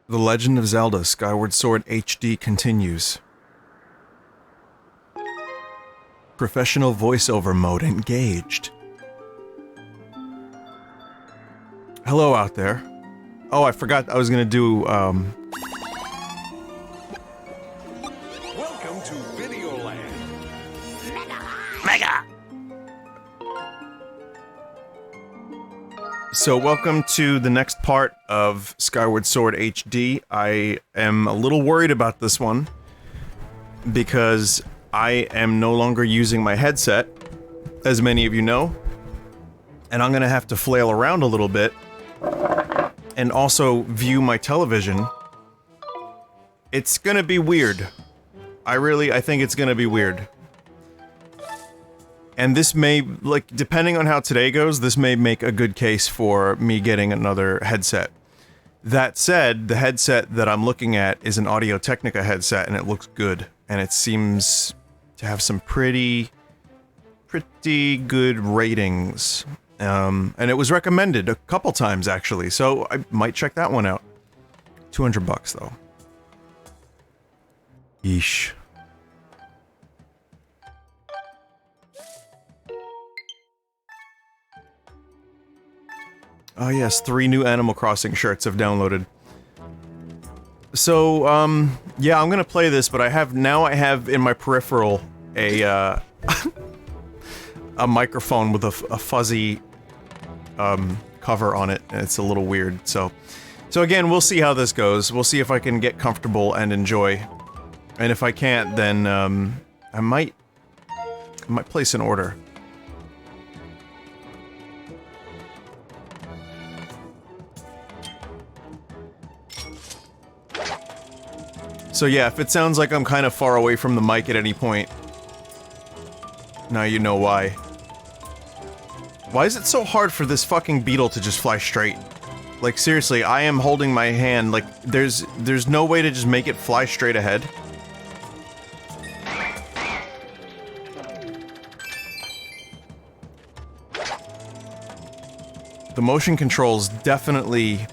The Legend of Zelda Skyward Sword HD continues. Professional voiceover mode engaged. Hello out there. Oh, I forgot I was gonna do, Welcome to Videoland. Mega! So welcome to the next part of Skyward Sword HD. I am a little worried about this one because I am no longer using my headset, as many of you know, and I'm gonna have to flail around a little bit and also view my television. It's gonna be weird. I think it's gonna be weird. And this may, like, depending on how today goes, this may make a good case for me getting another headset. That said, the headset that I'm looking at is an Audio-Technica headset, and it looks good. And it seems to have some pretty good ratings. And it was recommended a couple times, actually, so I might check that one out. $200 though. Yeesh. Oh yes, 3 new Animal Crossing shirts have downloaded. So, yeah, I'm gonna play this, but I have in my peripheral a, a microphone with a fuzzy, cover on it, and it's a little weird, so again, we'll see how this goes. We'll see if I can get comfortable and enjoy. And if I can't, then, I might place an order. So yeah, if it sounds like I'm kind of far away from the mic at any point, now you know why. Why is it so hard for this fucking beetle to just fly straight? Like, seriously, I am holding my hand, like, there's no way to just make it fly straight ahead? The motion controls definitely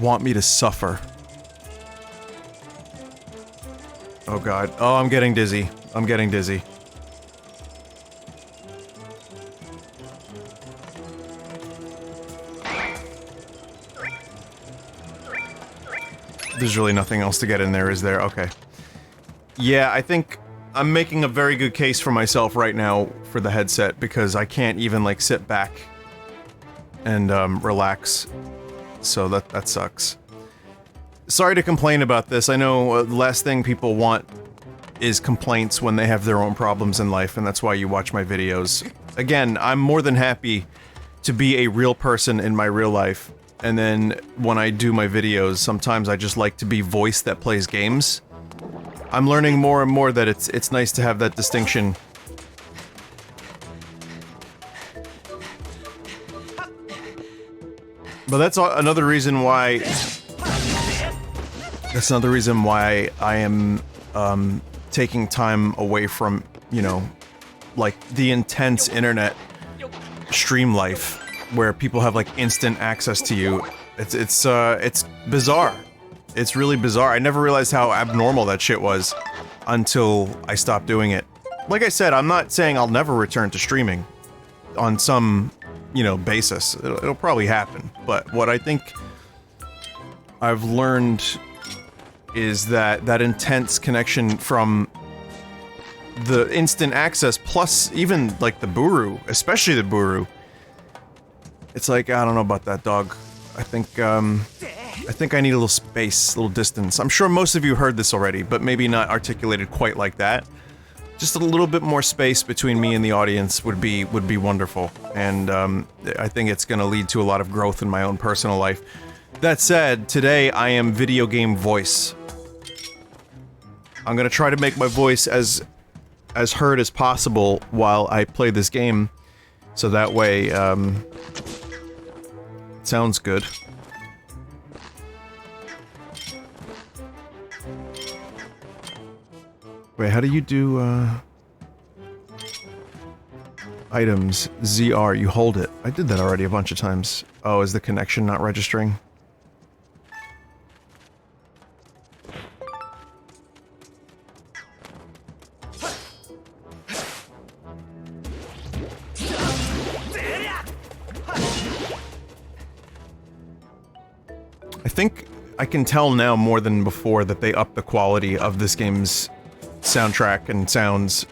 want me to suffer. Oh god. Oh, I'm getting dizzy. I'm getting dizzy. There's really nothing else to get in there, is there? Okay. Yeah, I think I'm making a very good case for myself right now for the headset, because I can't even, like, sit back and, relax. So that sucks. Sorry to complain about this. I know the last thing people want is complaints when they have their own problems in life, and that's why you watch my videos. Again, I'm more than happy to be a real person in my real life, and then when I do my videos, sometimes I just like to be voice that plays games. I'm learning more and more that it's nice to have that distinction. But that's another reason why... That's another reason why I am, taking time away from, you know, like, the intense internet stream life, where people have, like, instant access to you. It's bizarre. It's really bizarre. I never realized how abnormal that shit was until I stopped doing it. Like I said, I'm not saying I'll never return to streaming on some, you know, basis. It'll probably happen. But what I think I've learned is that intense connection from the instant access, plus even, like, the Buru, especially the Buru. It's like, I don't know about that, dog. I think I need a little space, a little distance. I'm sure most of you heard this already, but maybe not articulated quite like that. Just a little bit more space between me and the audience would be wonderful, and I think it's gonna lead to a lot of growth in my own personal life. That said, today I am video game voice. I'm gonna try to make my voice as heard as possible while I play this game, so that way, it sounds good. Wait, how do you do, items, ZR, you hold it. I did that already a bunch of times. Oh, is the connection not registering? think I can tell now more than before that they upped the quality of this game's soundtrack and sounds.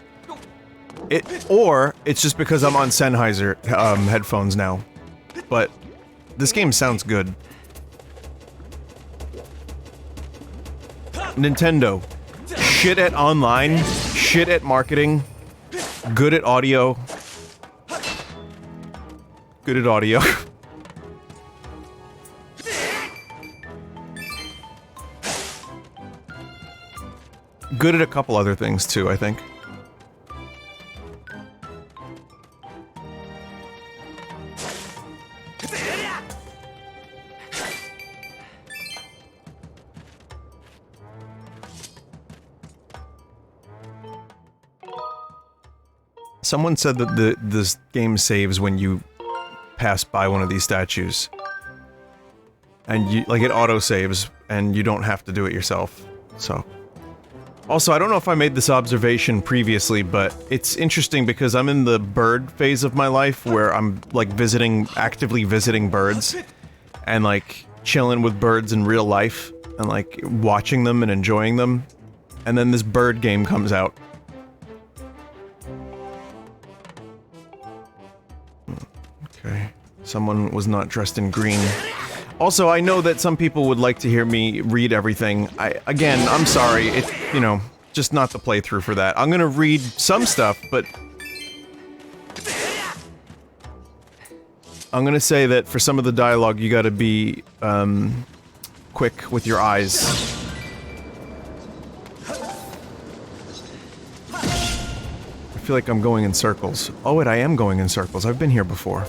Or it's just because I'm on Sennheiser headphones now. But this game sounds good. Nintendo. Shit at online, shit at marketing, good at audio. Good at audio. Good at a couple other things too, I think. Someone said that this game saves when you pass by one of these statues. And you, like, it auto-saves, and you don't have to do it yourself, so. Also, I don't know if I made this observation previously, but it's interesting because I'm in the bird phase of my life where I'm, like, actively visiting birds, and, like, chilling with birds in real life, and, like, watching them and enjoying them, and then this bird game comes out. Okay. Someone was not dressed in green. Also, I know that some people would like to hear me read everything. Again, I'm sorry, you know, just not the playthrough for that. I'm gonna read some stuff, but... I'm gonna say that for some of the dialogue, you gotta be, quick with your eyes. I feel like I'm going in circles. Oh wait, I am going in circles. I've been here before.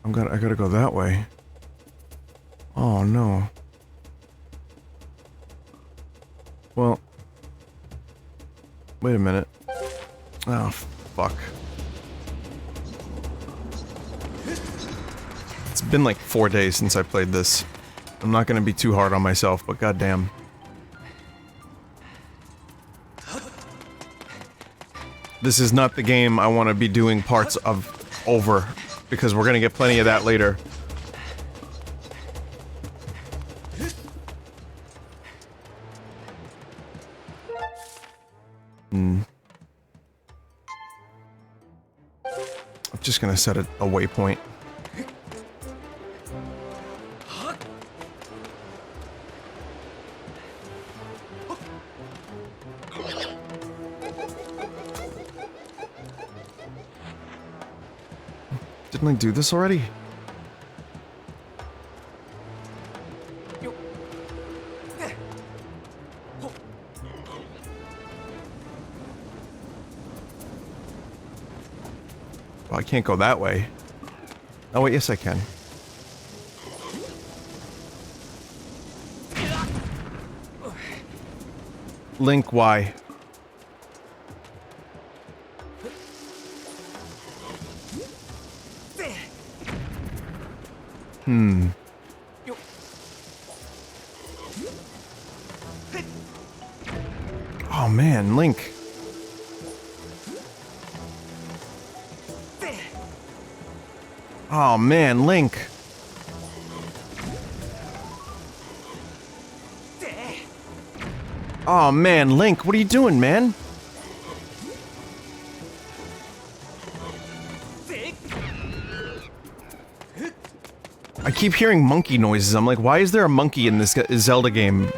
I gotta go that way. Oh no. Well... Wait a minute. Oh, fuck. It's been like 4 days since I played this. I'm not gonna be too hard on myself, but goddamn. This is not the game I want to be doing parts of over, because we're gonna get plenty of that later. I'm just gonna set a waypoint. Didn't I do this already? Well, I can't go that way. Oh wait, yes I can. Link, why? Oh man, Link. Oh man, Link. Oh man, Link, what are you doing, man? I keep hearing monkey noises. I'm like, why is there a monkey in this Zelda game?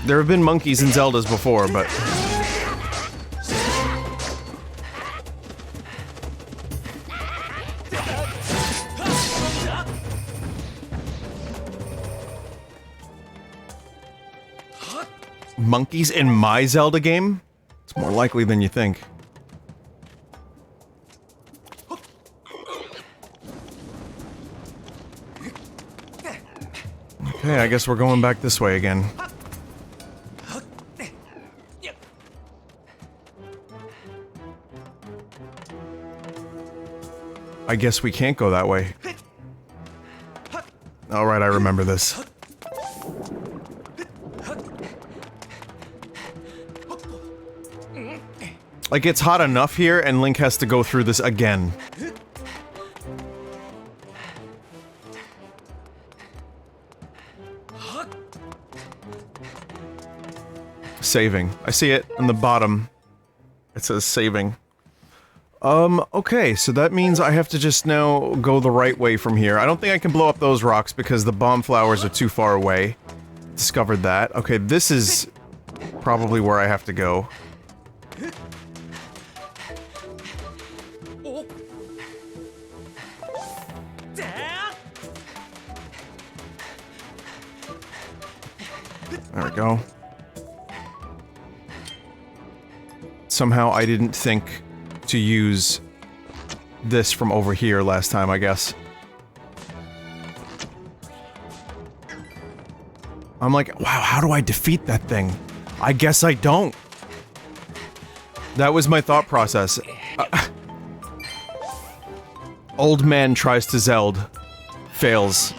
There have been monkeys in Zeldas before, but... Monkeys in my Zelda game? It's more likely than you think. Okay, I guess we're going back this way again. I guess we can't go that way. Alright, I remember this. Like, it's hot enough here, and Link has to go through this again. Saving. I see it on the bottom. It says saving. Okay, so that means I have to just now go the right way from here. I don't think I can blow up those rocks because the bomb flowers are too far away. Discovered that. Okay, this is probably where I have to go. There we go. Somehow I didn't think to use this from over here last time, I guess. I'm like, wow, how do I defeat that thing? I guess I don't. That was my thought process. Old man tries to Zelda. Fails.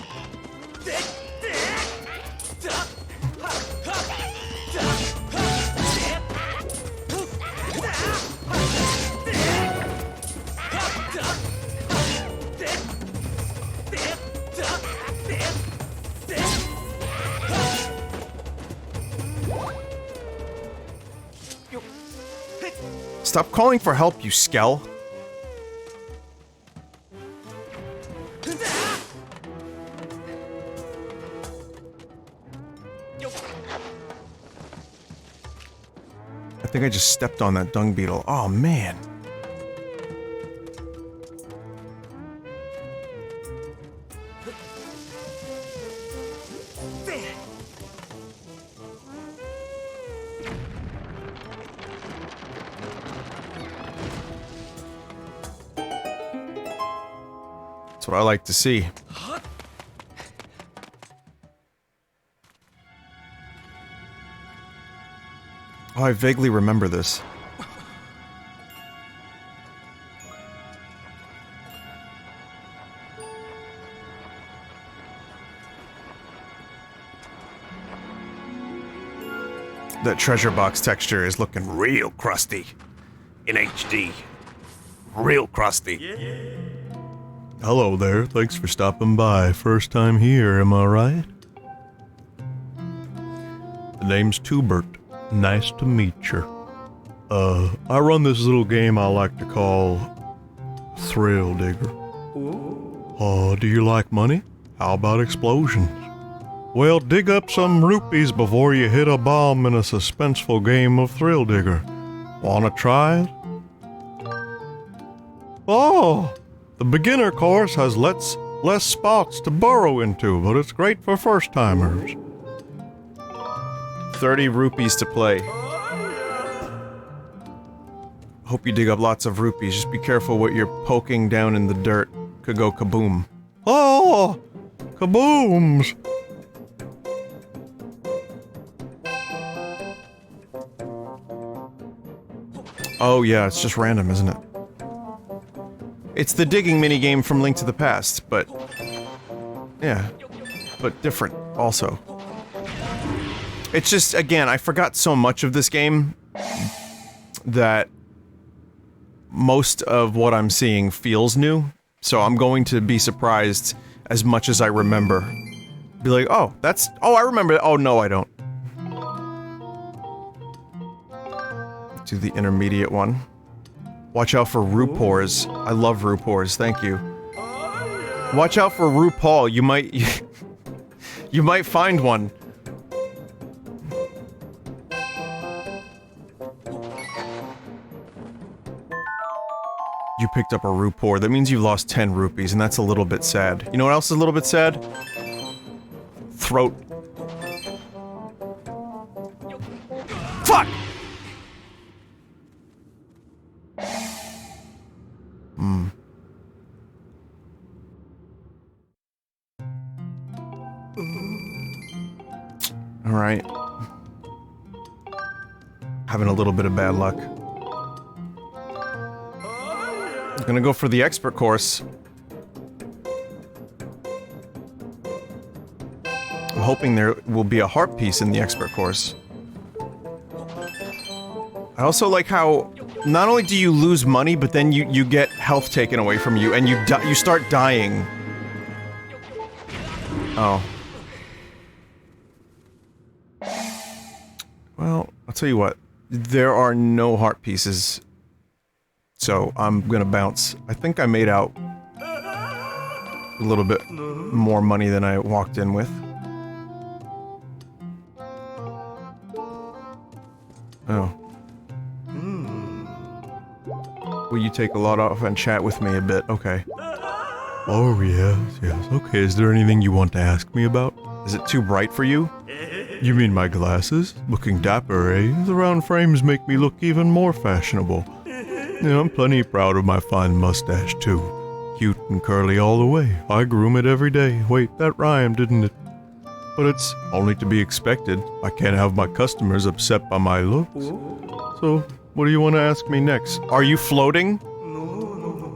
Stop calling for help, you skell. I think I just stepped on that dung beetle. Oh, man. That's what I like to see. Oh, I vaguely remember this. That treasure box texture is looking real crusty. In HD. Real crusty. Hello there, thanks for stopping by. First time here, am I right? The name's Tubert. Nice to meet you. I run this little game I like to call Thrill Digger. Do you like money? How about explosions? Well, dig up some rupees before you hit a bomb in a suspenseful game of Thrill Digger. Wanna try it? Oh! The beginner course has less spots to burrow into, but it's great for first-timers. 30 rupees to play. Hope you dig up lots of rupees. Just be careful what you're poking down in the dirt. Could go kaboom. Oh! Kabooms! Oh yeah, it's just random, isn't it? It's the digging minigame from Link to the Past, but... yeah. But different, also. It's just, again, I forgot so much of this game that most of what I'm seeing feels new, so I'm going to be surprised as much as I remember. Be like, oh, that's... oh, I remember it. Oh, no, I don't. Do the intermediate one. Watch out for Rupors. I love Rupors, thank you. Watch out for RuPaul, you might... you might find one. You picked up a Rupor, that means you lost 10 rupees, and that's a little bit sad. You know what else is a little bit sad? Throat. Fuck! Alright. Having a little bit of bad luck. I'm gonna go for the expert course. I'm hoping there will be a heart piece in the expert course. I also like how not only do you lose money, but then you get health taken away from you, and you start dying. Oh. Well, I'll tell you what. There are no heart pieces. So, I'm gonna bounce. I think I made out a little bit more money than I walked in with. Oh. Will you take a lot off and chat with me a bit? Okay. Oh, yes, yes. Okay, is there anything you want to ask me about? Is it too bright for you? You mean my glasses? Looking dapper, eh? The round frames make me look even more fashionable. Yeah, I'm plenty proud of my fine mustache, too. Cute and curly all the way. I groom it every day. Wait, that rhymed, didn't it? But it's only to be expected. I can't have my customers upset by my looks. So, what do you want to ask me next? Are you floating?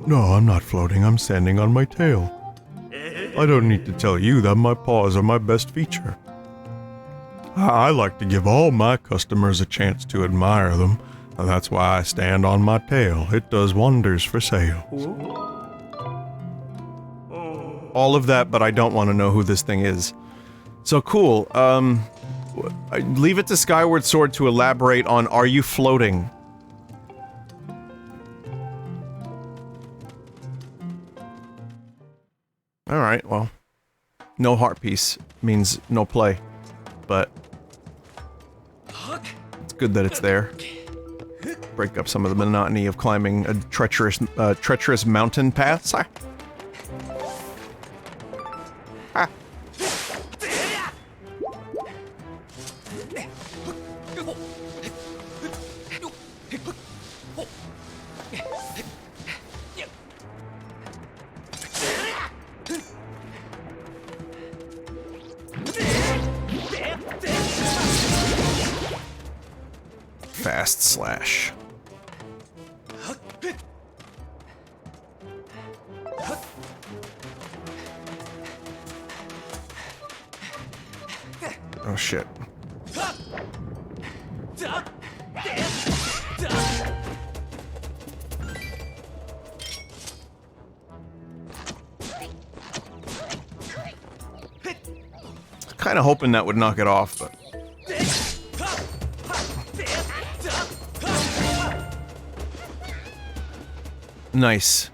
No, I'm not floating. I'm standing on my tail. I don't need to tell you that my paws are my best feature. I like to give all my customers a chance to admire them, and that's why I stand on my tail. It does wonders for sales. All of that, but I don't want to know who this thing is. So cool. I leave it to Skyward Sword to elaborate on are you floating? Alright, well. No heart piece means no play. But it's good that it's there. Break up some of the monotony of climbing a treacherous mountain path. Ah. Fast slash. Oh shit. Kinda hoping that would knock it off, but... Nice.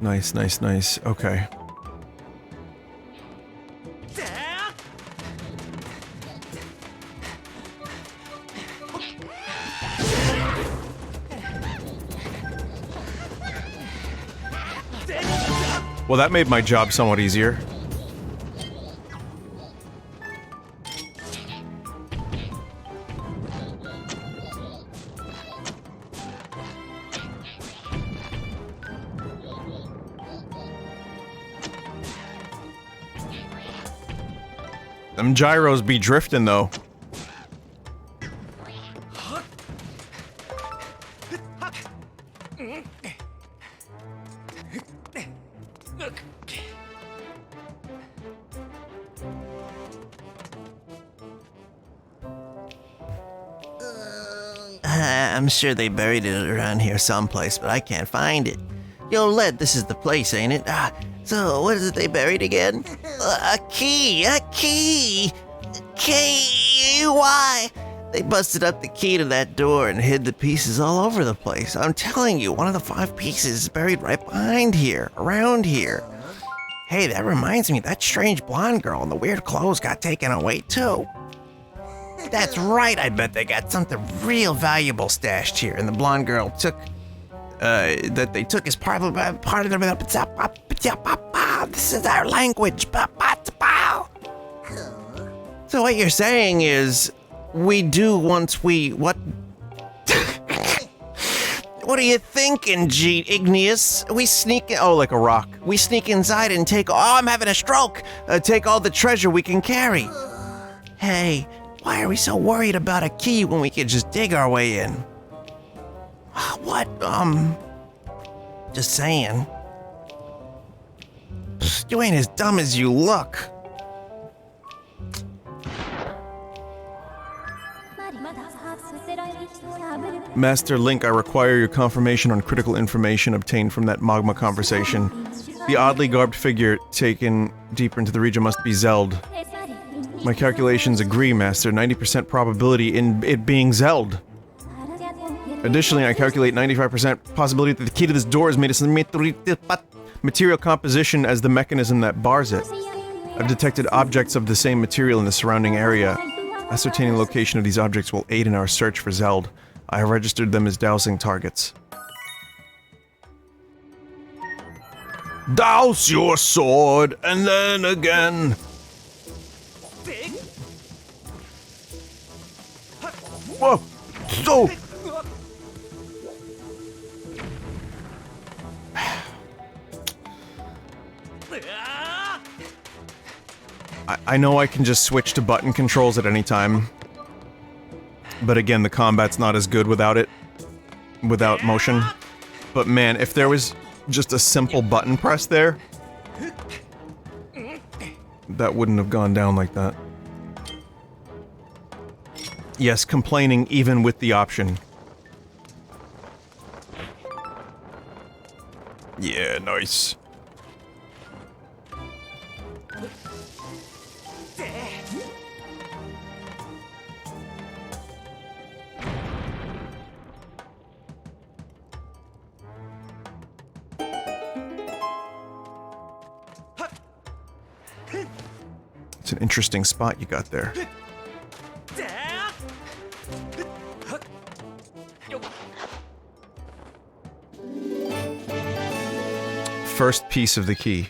Nice, nice, nice. Okay. Well, that made my job somewhat easier. Them gyros be drifting, though. I'm sure they buried it around here someplace, but I can't find it. Yo, Led, this is the place, ain't it? So what is it they buried again? A key! A key! Why? They busted up the key to that door and hid the pieces all over the place. I'm telling you, one of the 5 pieces is buried right behind here, around here. Hey, that reminds me, that strange blonde girl in the weird clothes got taken away too. That's right, I bet they got something real valuable stashed here, and the blonde girl took, that they took as part of the, this is our language. So what you're saying is, we do once we, what? What are you thinking, Igneous? We sneak, oh, like a rock. We sneak inside and take, oh, I'm having a stroke. Take all the treasure we can carry. Hey, why are we so worried about a key when we could just dig our way in? What, just saying. You ain't as dumb as you look. Master Link, I require your confirmation on critical information obtained from that magma conversation. The oddly garbed figure taken deeper into the region must be Zelda. My calculations agree, Master. 90% probability in it being Zelda. Additionally, I calculate 95% possibility that the key to this door is made of some material composition as the mechanism that bars it. I've detected objects of the same material in the surrounding area. Ascertaining the location of these objects will aid in our search for Zelda. I have registered them as dowsing targets. Douse your sword, and then again! Whoa! So... I know I can just switch to button controls at any time. But again, the combat's not as good without it. Without motion. But man, if there was just a simple button press there... that wouldn't have gone down like that. Yes, complaining even with the option. Yeah, nice. It's an interesting spot you got there. First piece of the key.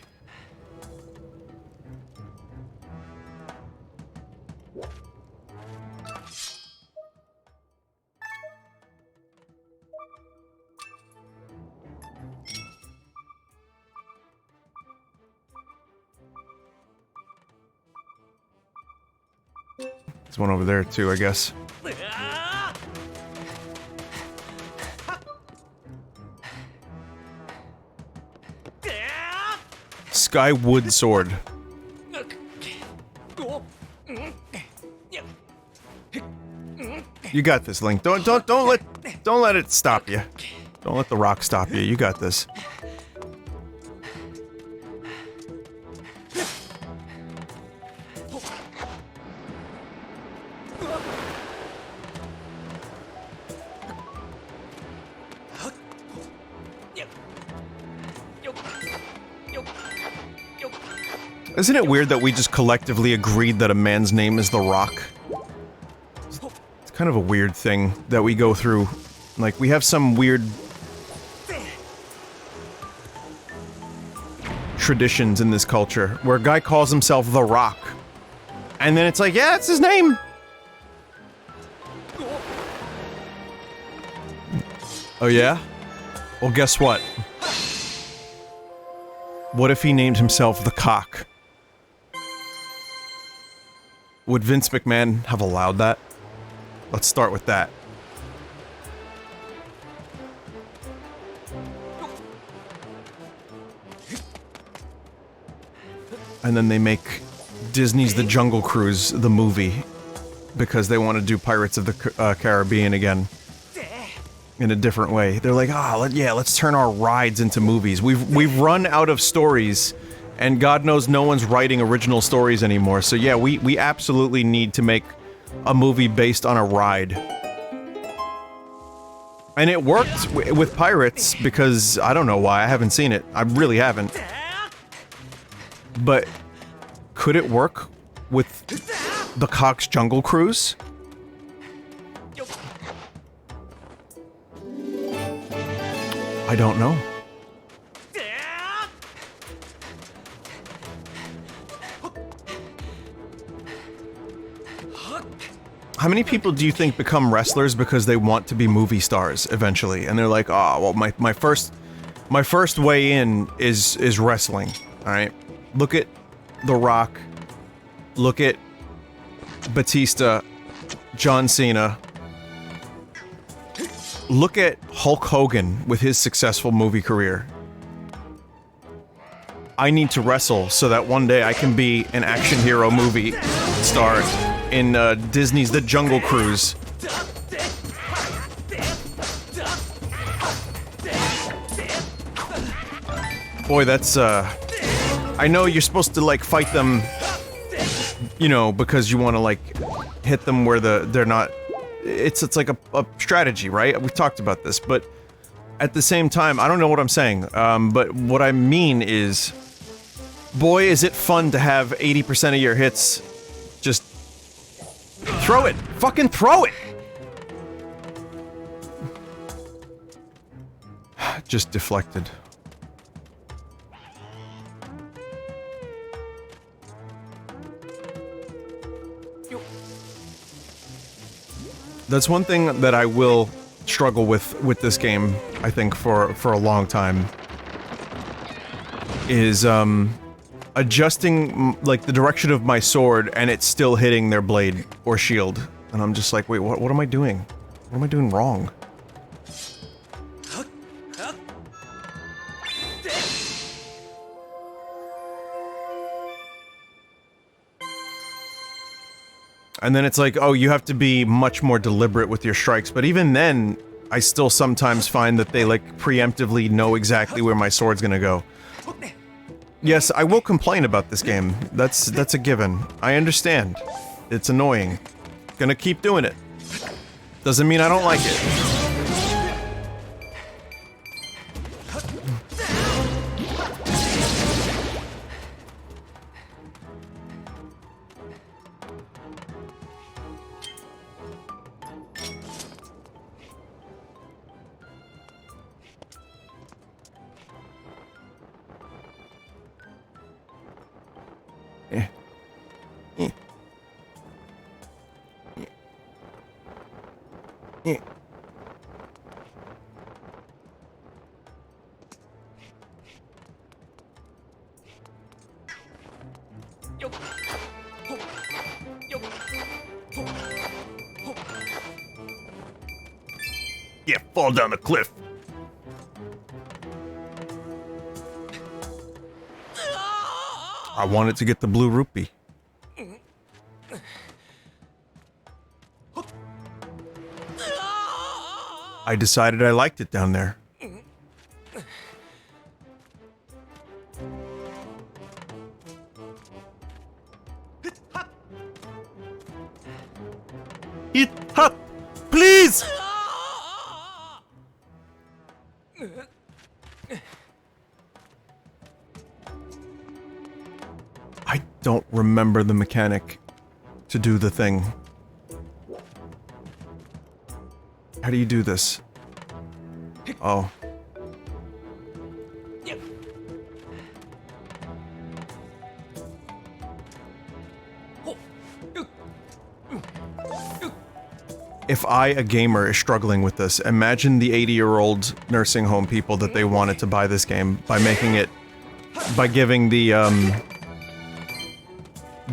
There's one over there too, I guess. Skyward sword. You got this, Link. Don't let it stop you. Don't let the rock stop you. You got this. Isn't it weird that we just collectively agreed that a man's name is The Rock? It's kind of a weird thing that we go through. Like, we have some weird... traditions in this culture, where a guy calls himself The Rock. And then it's like, yeah, that's his name! Oh yeah? Well, guess what? What if he named himself The Cock? Would Vince McMahon have allowed that? Let's start with that. And then they make Disney's The Jungle Cruise the movie because they want to do Pirates of the Caribbean again in a different way. They're like, let's turn our rides into movies. We've run out of stories. And God knows no one's writing original stories anymore, so yeah, we absolutely need to make a movie based on a ride. And it worked with Pirates, because I don't know why, I haven't seen it. I really haven't. But could it work with The Cock's Jungle Cruise? I don't know. How many people do you think become wrestlers because they want to be movie stars eventually? And they're like, oh, well, my first way in is wrestling. Alright? Look at The Rock. Look at Batista. John Cena. Look at Hulk Hogan with his successful movie career. I need to wrestle so that one day I can be an action hero movie star in Disney's The Jungle Cruise. Boy, that's I know you're supposed to like fight them, you know, because you want to like hit them where they're not. It's like a strategy, right? We've talked about this, but at the same time, I don't know what I'm saying. But what I mean is, boy, is it fun to have 80% of your hits just throw it, fucking throw it. Just deflected. That's one thing that I will struggle with this game, I think, for a long time, is adjusting like the direction of my sword and it's still hitting their blade or shield, and I'm just like, wait, what am I doing? What am I doing wrong? And then it's like, oh, you have to be much more deliberate with your strikes, but even then, I still sometimes find that they, like, preemptively know exactly where my sword's gonna go. Yes, I will complain about this game. That's a given. I understand. It's annoying. Gonna keep doing it. Doesn't mean I don't like it. Yeah, fall down the cliff. I wanted to get the blue rupee. I decided I liked it down there. Hit hop, please. I don't remember the mechanic to do the thing. How do you do this? Oh. If I, a gamer, is struggling with this, imagine the 80-year-old nursing home people that they wanted to buy this game by making it... by giving the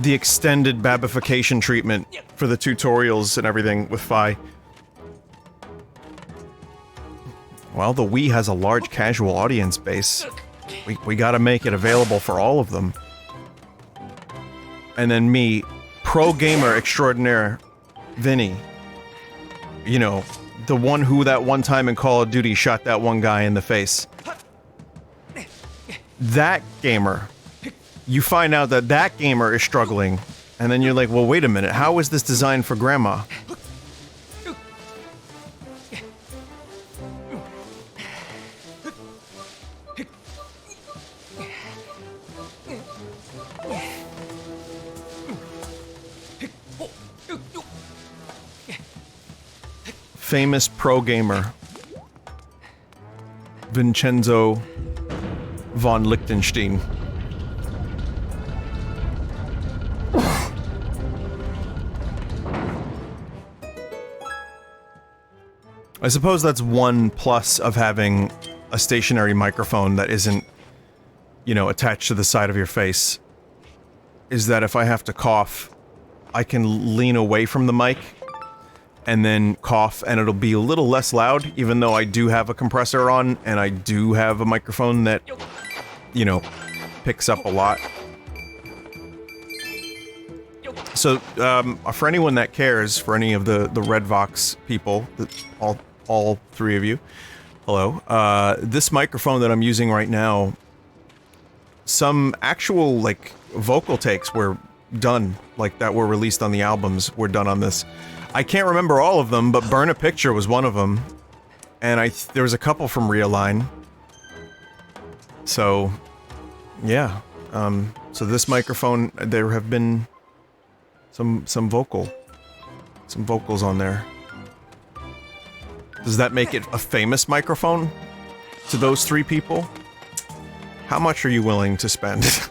extended babification treatment for the tutorials and everything with Fi. Well, the Wii has a large casual audience base. We gotta make it available for all of them. And then me, pro gamer extraordinaire, Vinny. You know, the one who that one time in Call of Duty shot that one guy in the face. That gamer. You find out that that gamer is struggling, and then you're like, well, wait a minute, how is this designed for grandma? Famous pro gamer Vincenzo von Liechtenstein. I suppose that's one plus of having a stationary microphone that isn't, you know, attached to the side of your face, is that if I have to cough, I can lean away from the mic and then cough, and it'll be a little less loud, even though I do have a compressor on, and I do have a microphone that, you know, picks up a lot. So, for anyone that cares, for any of the Red Vox people, all three of you, hello, this microphone that I'm using right now, some actual, like, vocal takes were done, like that were released on the albums, were done on this. I can't remember all of them, but Burn a Picture was one of them, and there was a couple from Realign. So, yeah. So this microphone, there have been some vocals on there. Does that make it a famous microphone to those three people? How much are you willing to spend?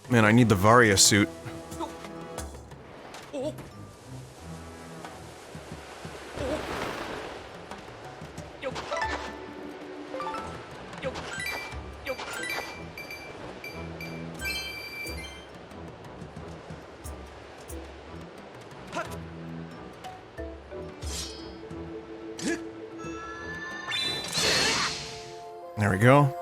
Man, I need the Varia suit. There we go.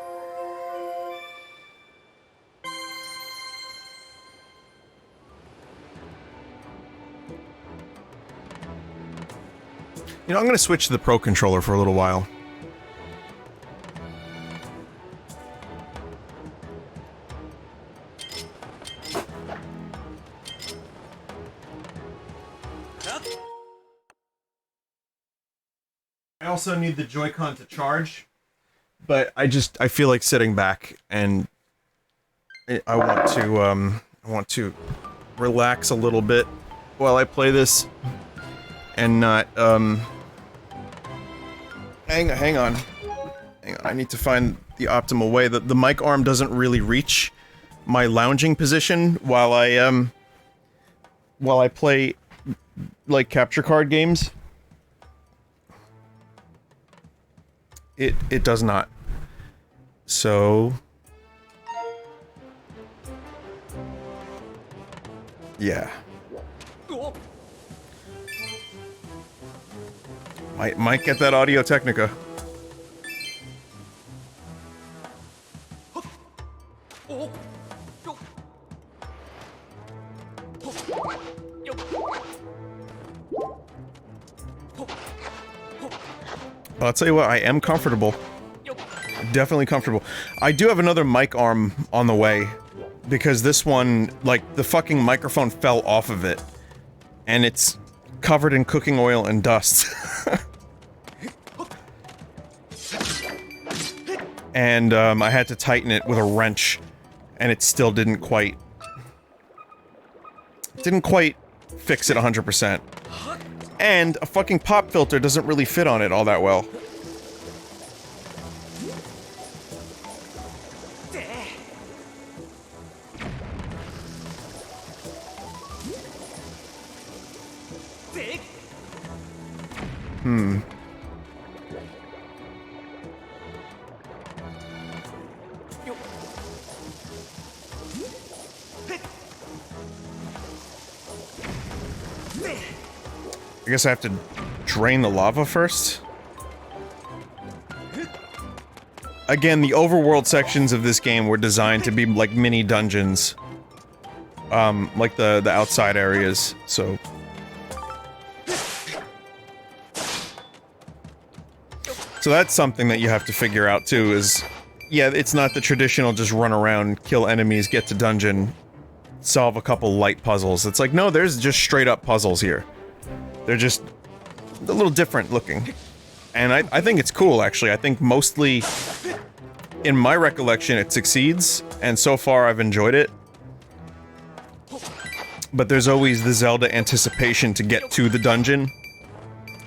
You know, I'm gonna switch to the Pro Controller for a little while. I also need the Joy-Con to charge, but I feel like sitting back and I want to relax a little bit while I play this and not, Hang on. I need to find the optimal way. The mic arm doesn't really reach my lounging position while I play, like, capture card games. It does not. So... yeah. Might get that Audio Technica. I'll tell you what, I am comfortable. Definitely comfortable. I do have another mic arm on the way, because this one, like, the fucking microphone fell off of it, and it's covered in cooking oil and dust. And, I had to tighten it with a wrench, and it still didn't quite fix it 100%. And a fucking pop filter doesn't really fit on it all that well. I guess I have to drain the lava first? Again, the overworld sections of this game were designed to be like mini dungeons. Like the outside areas, so... So that's something that you have to figure out too, is... yeah, it's not the traditional just run around, kill enemies, get to dungeon, solve a couple light puzzles. It's like, no, there's just straight up puzzles here. They're just a little different looking. And I think it's cool, actually. I think mostly, in my recollection, it succeeds, and so far I've enjoyed it. But there's always the Zelda anticipation to get to the dungeon,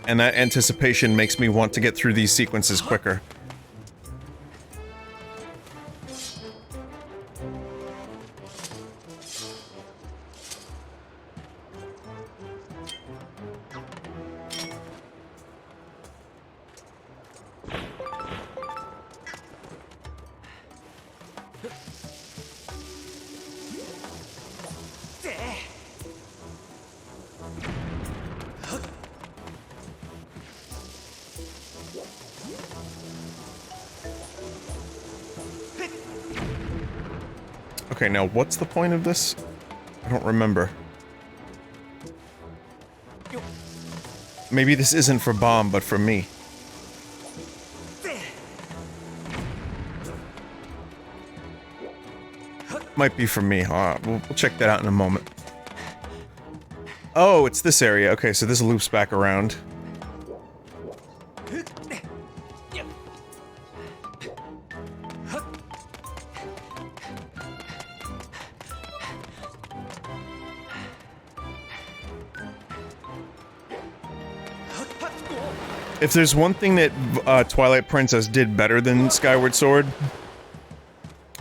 and that anticipation makes me want to get through these sequences quicker. Okay, now what's the point of this? I don't remember. Maybe this isn't for Bomb, but for me. Might be for me. We'll check that out in a moment. Oh, it's this area. Okay, so this loops back around. If there's one thing that Twilight Princess did better than Skyward Sword,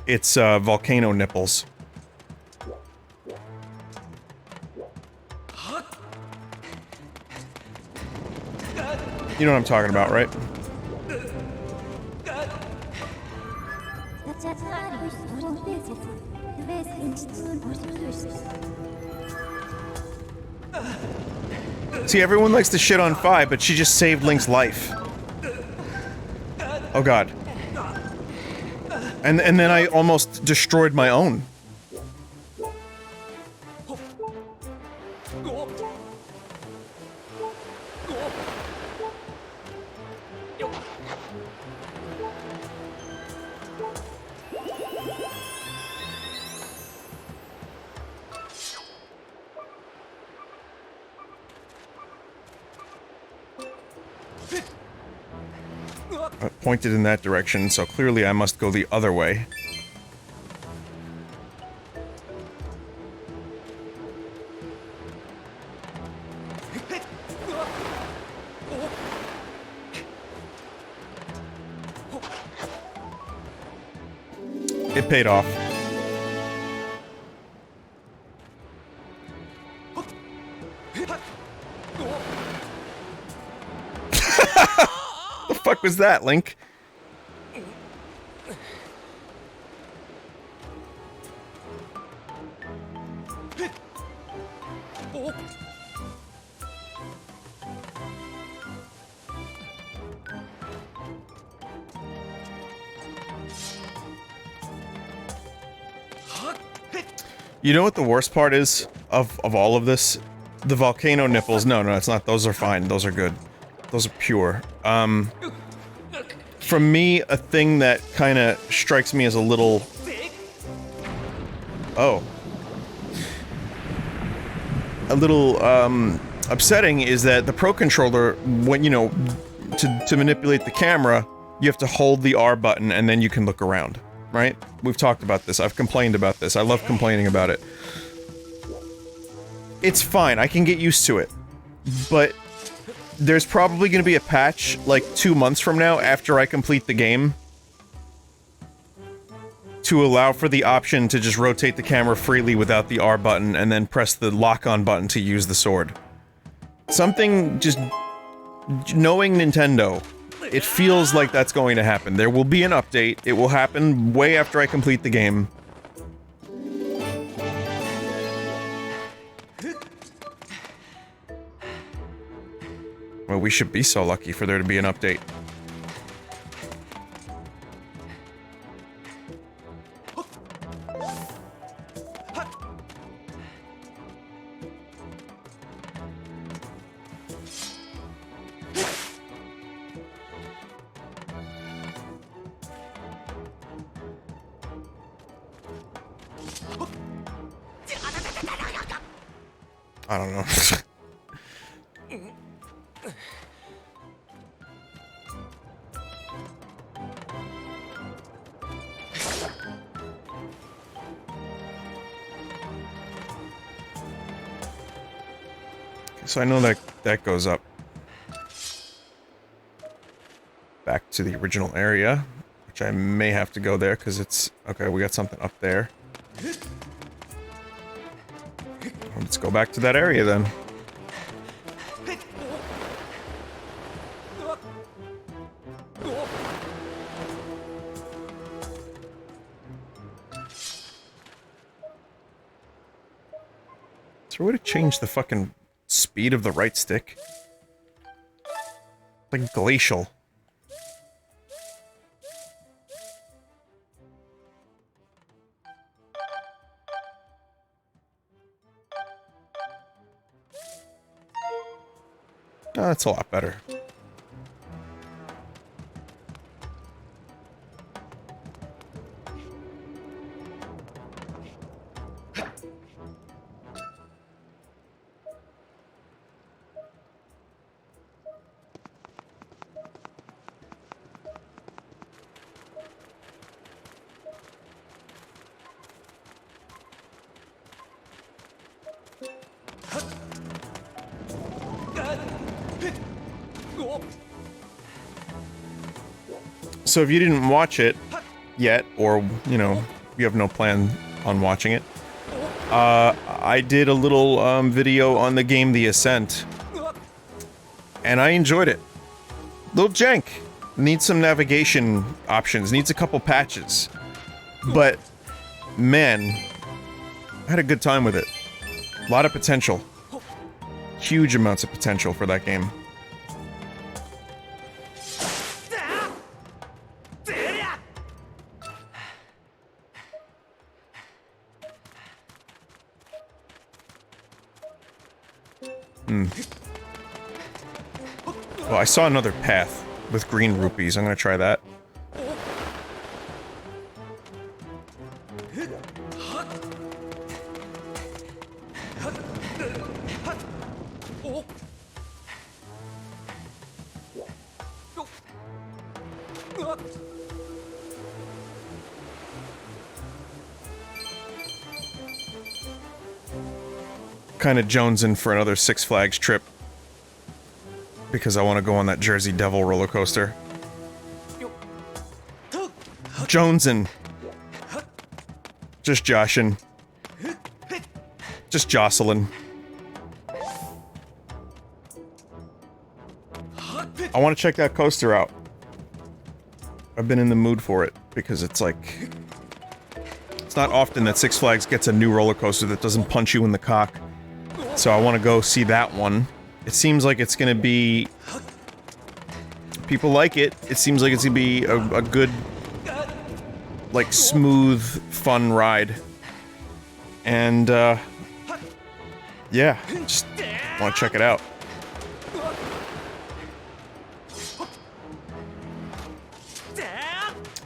it's volcano nipples. You know what I'm talking about, right? See, everyone likes to shit on Fi, but she just saved Link's life. Oh god. And then I almost destroyed my own. Pointed in that direction, so clearly I must go the other way. It paid off. The fuck was that, Link? You know what the worst part is of all of this? The volcano nipples. No, it's not. Those are fine. Those are good. Those are pure. For me, a thing that kind of strikes me as a little... Oh. A little, upsetting is that the Pro Controller, when, you know, to manipulate the camera, you have to hold the R button and then you can look around. Right? We've talked about this. I've complained about this. I love complaining about it. It's fine. I can get used to it. But there's probably going to be a patch, like, 2 months from now, after I complete the game, to allow for the option to just rotate the camera freely without the R button and then press the lock-on button to use the sword. Something just... Knowing Nintendo, it feels like that's going to happen. There will be an update. It will happen way after I complete the game. Well, we should be so lucky for there to be an update. I don't know. So I know that that goes up back to the original area, which I may have to go there because it's... Okay, we got something up there. Let's go back to that area then. Is there a way to change the fucking speed of the right stick? Like glacial. Oh, that's a lot better. So if you didn't watch it yet, or, you know, you have no plan on watching it, I did a little video on the game The Ascent, and I enjoyed it. Little jank. Needs some navigation options, needs a couple patches. But, man, I had a good time with it. A lot of potential. Huge amounts of potential for that game. Well, I saw another path with green rupees. I'm gonna try that. Kind of jonesing for another Six Flags trip. Because I want to go on that Jersey Devil roller coaster. Jonesing. Just joshing. Just jostling. I want to check that coaster out. I've been in the mood for it, because it's like... It's not often that Six Flags gets a new roller coaster that doesn't punch you in the cock. So I want to go see that one. It seems like it's gonna be... People like it. It seems like it's gonna be a good... like, smooth, fun ride. And, yeah, just want to check it out.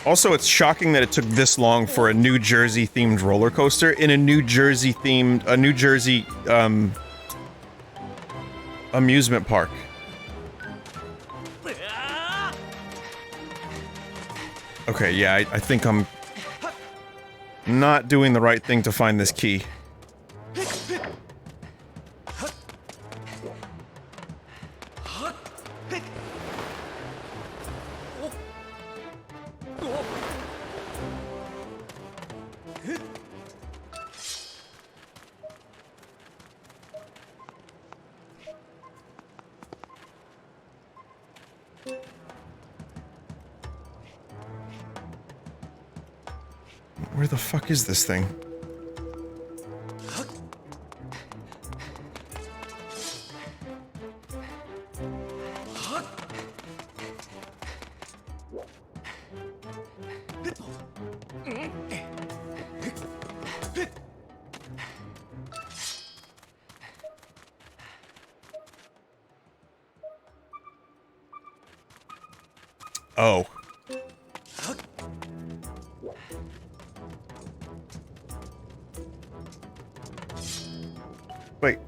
Also, it's shocking that it took this long for a New Jersey-themed roller coaster in a New Jersey-themed... a New Jersey, amusement park. Okay, yeah, I think I'm not doing the right thing to find this key. Where the fuck is this thing? Oh. Wait.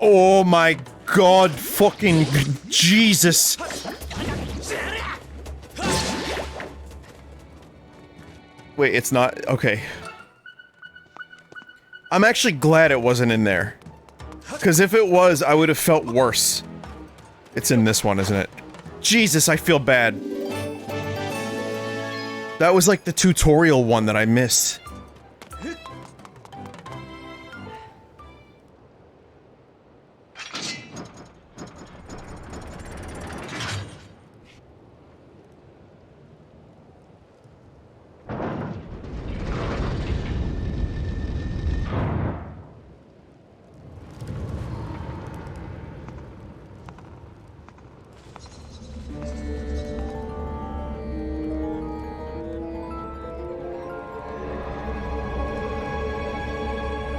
Oh my god, fucking Jesus. Wait, it's not... okay. I'm actually glad it wasn't in there. Because if it was, I would have felt worse. It's in this one, isn't it? Jesus, I feel bad. That was like the tutorial one that I missed.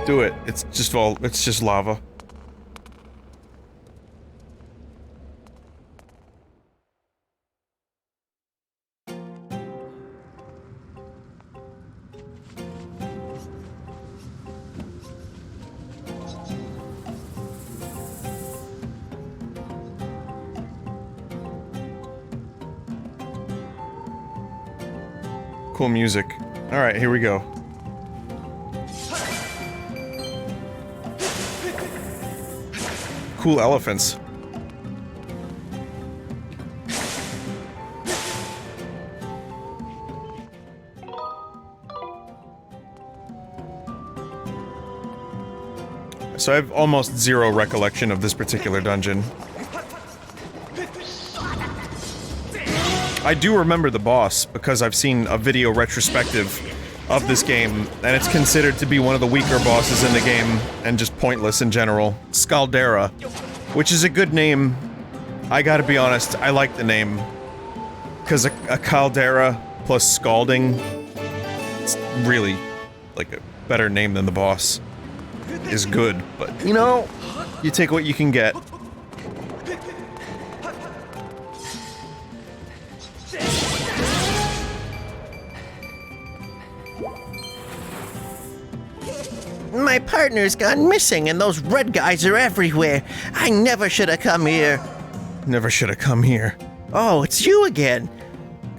do it. It's just lava. Cool music. Alright, here we go. Cool elephants. So I have almost zero recollection of this particular dungeon. I do remember the boss, because I've seen a video retrospective of this game, and it's considered to be one of the weaker bosses in the game, and just pointless in general. Scaldera, which is a good name. I gotta be honest, I like the name. Because a caldera plus scalding, it's really, like, a better name than the boss. Is good, but, you know, you take what you can get. My partner's gone missing and those red guys are everywhere. I never should have come here. Never should have come here. Oh, it's you again.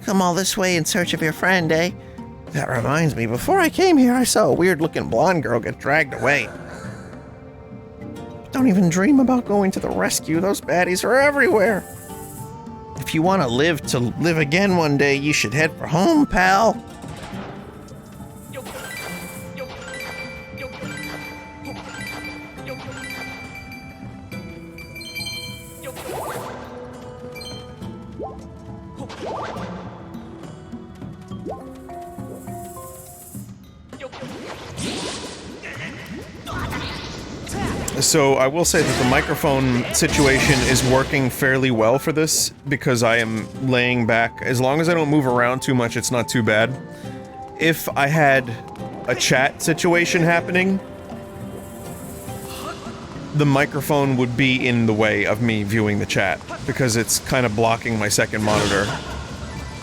Come all this way in search of your friend, eh? That reminds me, before I came here, I saw a weird-looking blonde girl get dragged away. Don't even dream about going to the rescue. Those baddies are everywhere. If you want to live again one day, you should head for home, pal. So I will say that the microphone situation is working fairly well for this, because I am laying back. As long as I don't move around too much, it's not too bad. If I had a chat situation happening, the microphone would be in the way of me viewing the chat, because it's kind of blocking my second monitor.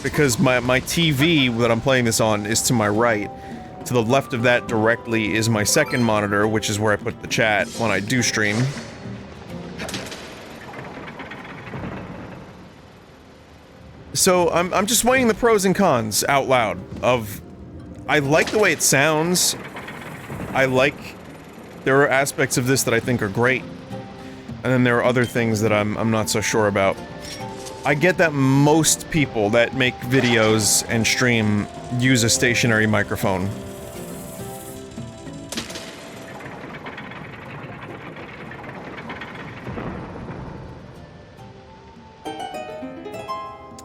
Because my TV that I'm playing this on is to my right. To the left of that directly is my second monitor, which is where I put the chat when I do stream. So I'm just weighing the pros and cons out loud of... I like the way it sounds. There are aspects of this that I think are great. And then there are other things that I'm not so sure about. I get that most people that make videos and stream use a stationary microphone.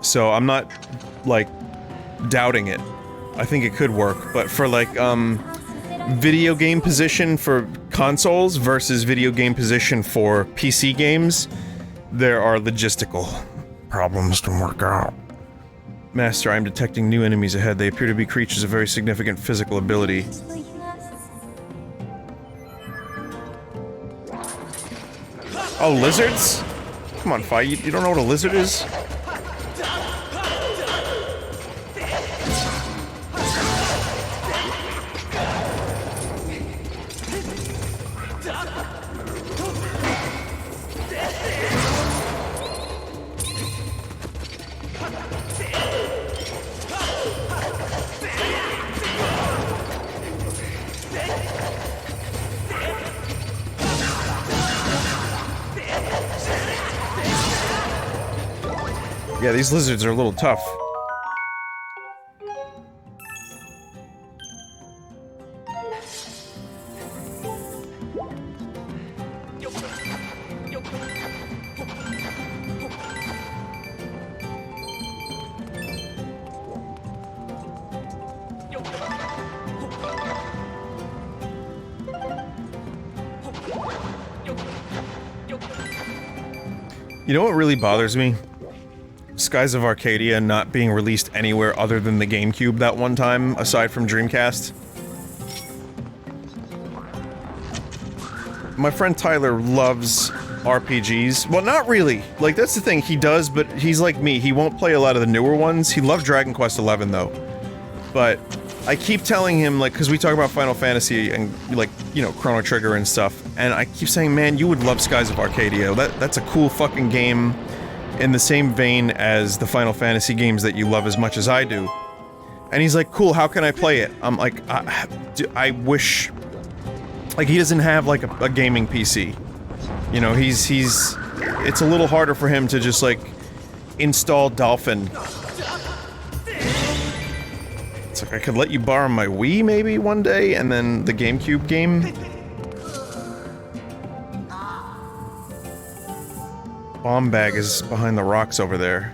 So I'm not, like, doubting it. I think it could work, but for, like, video game position for consoles versus video game position for PC games, there are logistical problems to work out. Master, I'm detecting new enemies ahead. They appear to be creatures of very significant physical ability. Oh, lizards? Come on, Fi, you don't know what a lizard is? Yeah, these lizards are a little tough. You know what really bothers me? Skies of Arcadia not being released anywhere other than the GameCube that one time, aside from Dreamcast. my friend Tyler loves RPGs. Well, not really. Like, that's the thing, he does, but he's like me. He won't play a lot of the newer ones. He loves Dragon Quest XI, though. But I keep telling him, like, because we talk about Final Fantasy and, like, you know, Chrono Trigger and stuff, and I keep saying, man, you would love Skies of Arcadia. That's a cool fucking game in the same vein as the Final Fantasy games that you love as much as I do. And he's like, cool, how can I play it? I'm like, I wish... Like, he doesn't have, like, a gaming PC. You know, he's... It's a little harder for him to just, like, install Dolphin. It's like, I could let you borrow my Wii, maybe, one day, and then the GameCube game? Bomb bag is behind the rocks over there.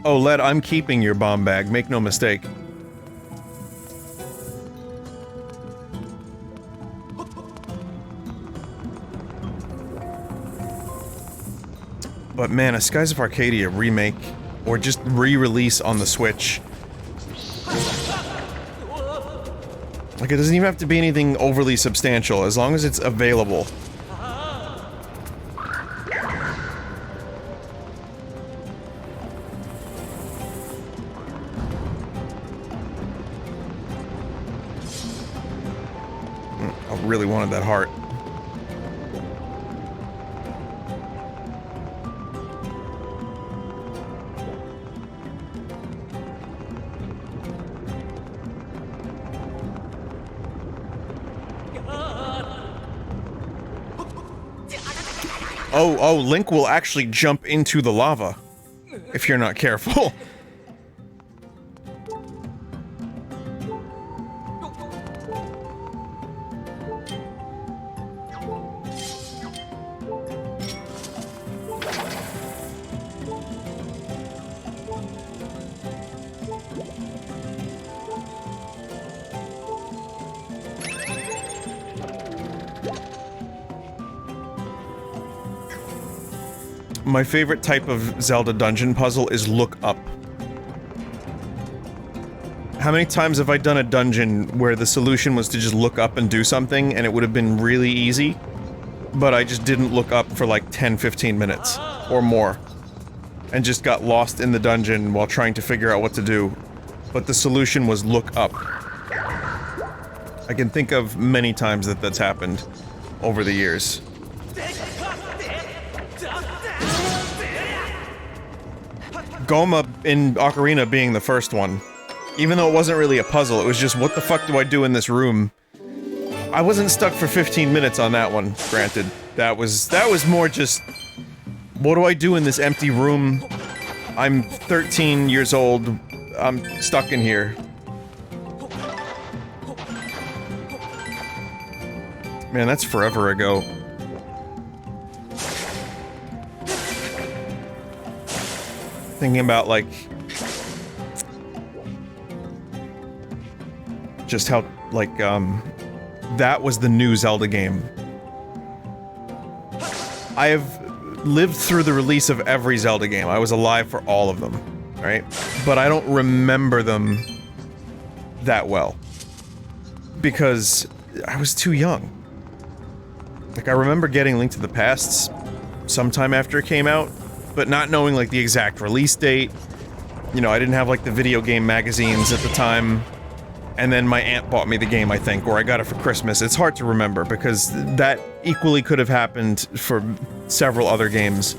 Oh, Led, I'm keeping your bomb bag, make no mistake. But man, a Skies of Arcadia remake, or just re-release on the Switch. Like, it doesn't even have to be anything overly substantial, as long as it's available. I really wanted that heart. Oh, Link will actually jump into the lava if you're not careful. My favorite type of Zelda dungeon puzzle is look up. How many times have I done a dungeon where the solution was to just look up and do something and it would have been really easy, but I just didn't look up for like 10-15 minutes or more and just got lost in the dungeon while trying to figure out what to do, but the solution was look up. I can think of many times that that's happened over the years. Goma in Ocarina being the first one. Even though it wasn't really a puzzle, it was just, what the fuck do I do in this room? I wasn't stuck for 15 minutes on that one, granted. That was more just, what do I do in this empty room? I'm 13 years old, I'm stuck in here. Man, that's forever ago. Thinking about, like, just how, like, that was the new Zelda game. I have lived through the release of every Zelda game. I was alive for all of them, right? But I don't remember them that well. Because I was too young. Like, I remember getting Link to the Past sometime after it came out, but not knowing, like, the exact release date. You know, I didn't have, like, the video game magazines at the time. And then my aunt bought me the game, I think, or I got it for Christmas. It's hard to remember, because that equally could have happened for several other games.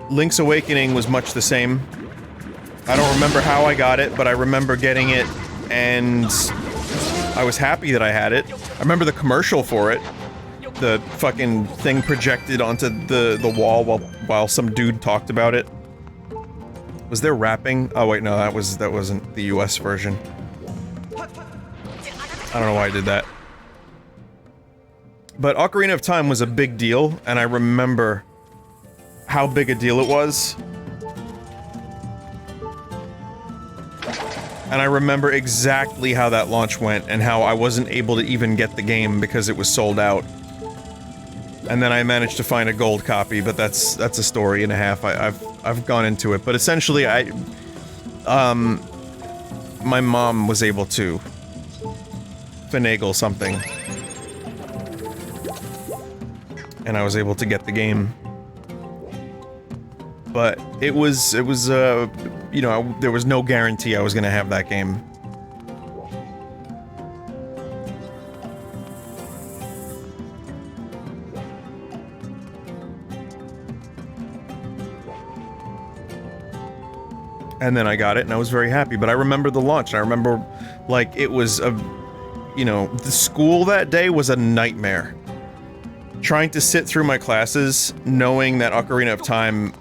Link's Awakening was much the same. I don't remember how I got it, but I remember getting it, and I was happy that I had it. I remember the commercial for it. The fucking thing projected onto the wall while some dude talked about it. Was there rapping? Oh wait, no, that wasn't the US version. I don't know why I did that. But Ocarina of Time was a big deal, and I remember how big a deal it was. And I remember exactly how that launch went, and how I wasn't able to even get the game because it was sold out. And then I managed to find a gold copy, but that's a story and a half. I've gone into it, but essentially my mom was able to finagle something, and I was able to get the game. But it was you know, there was no guarantee I was gonna have that game. And then I got it, and I was very happy, but I remember the launch, and I remember, like, it was a... You know, the school that day was a nightmare. Trying to sit through my classes, knowing that Ocarina of Time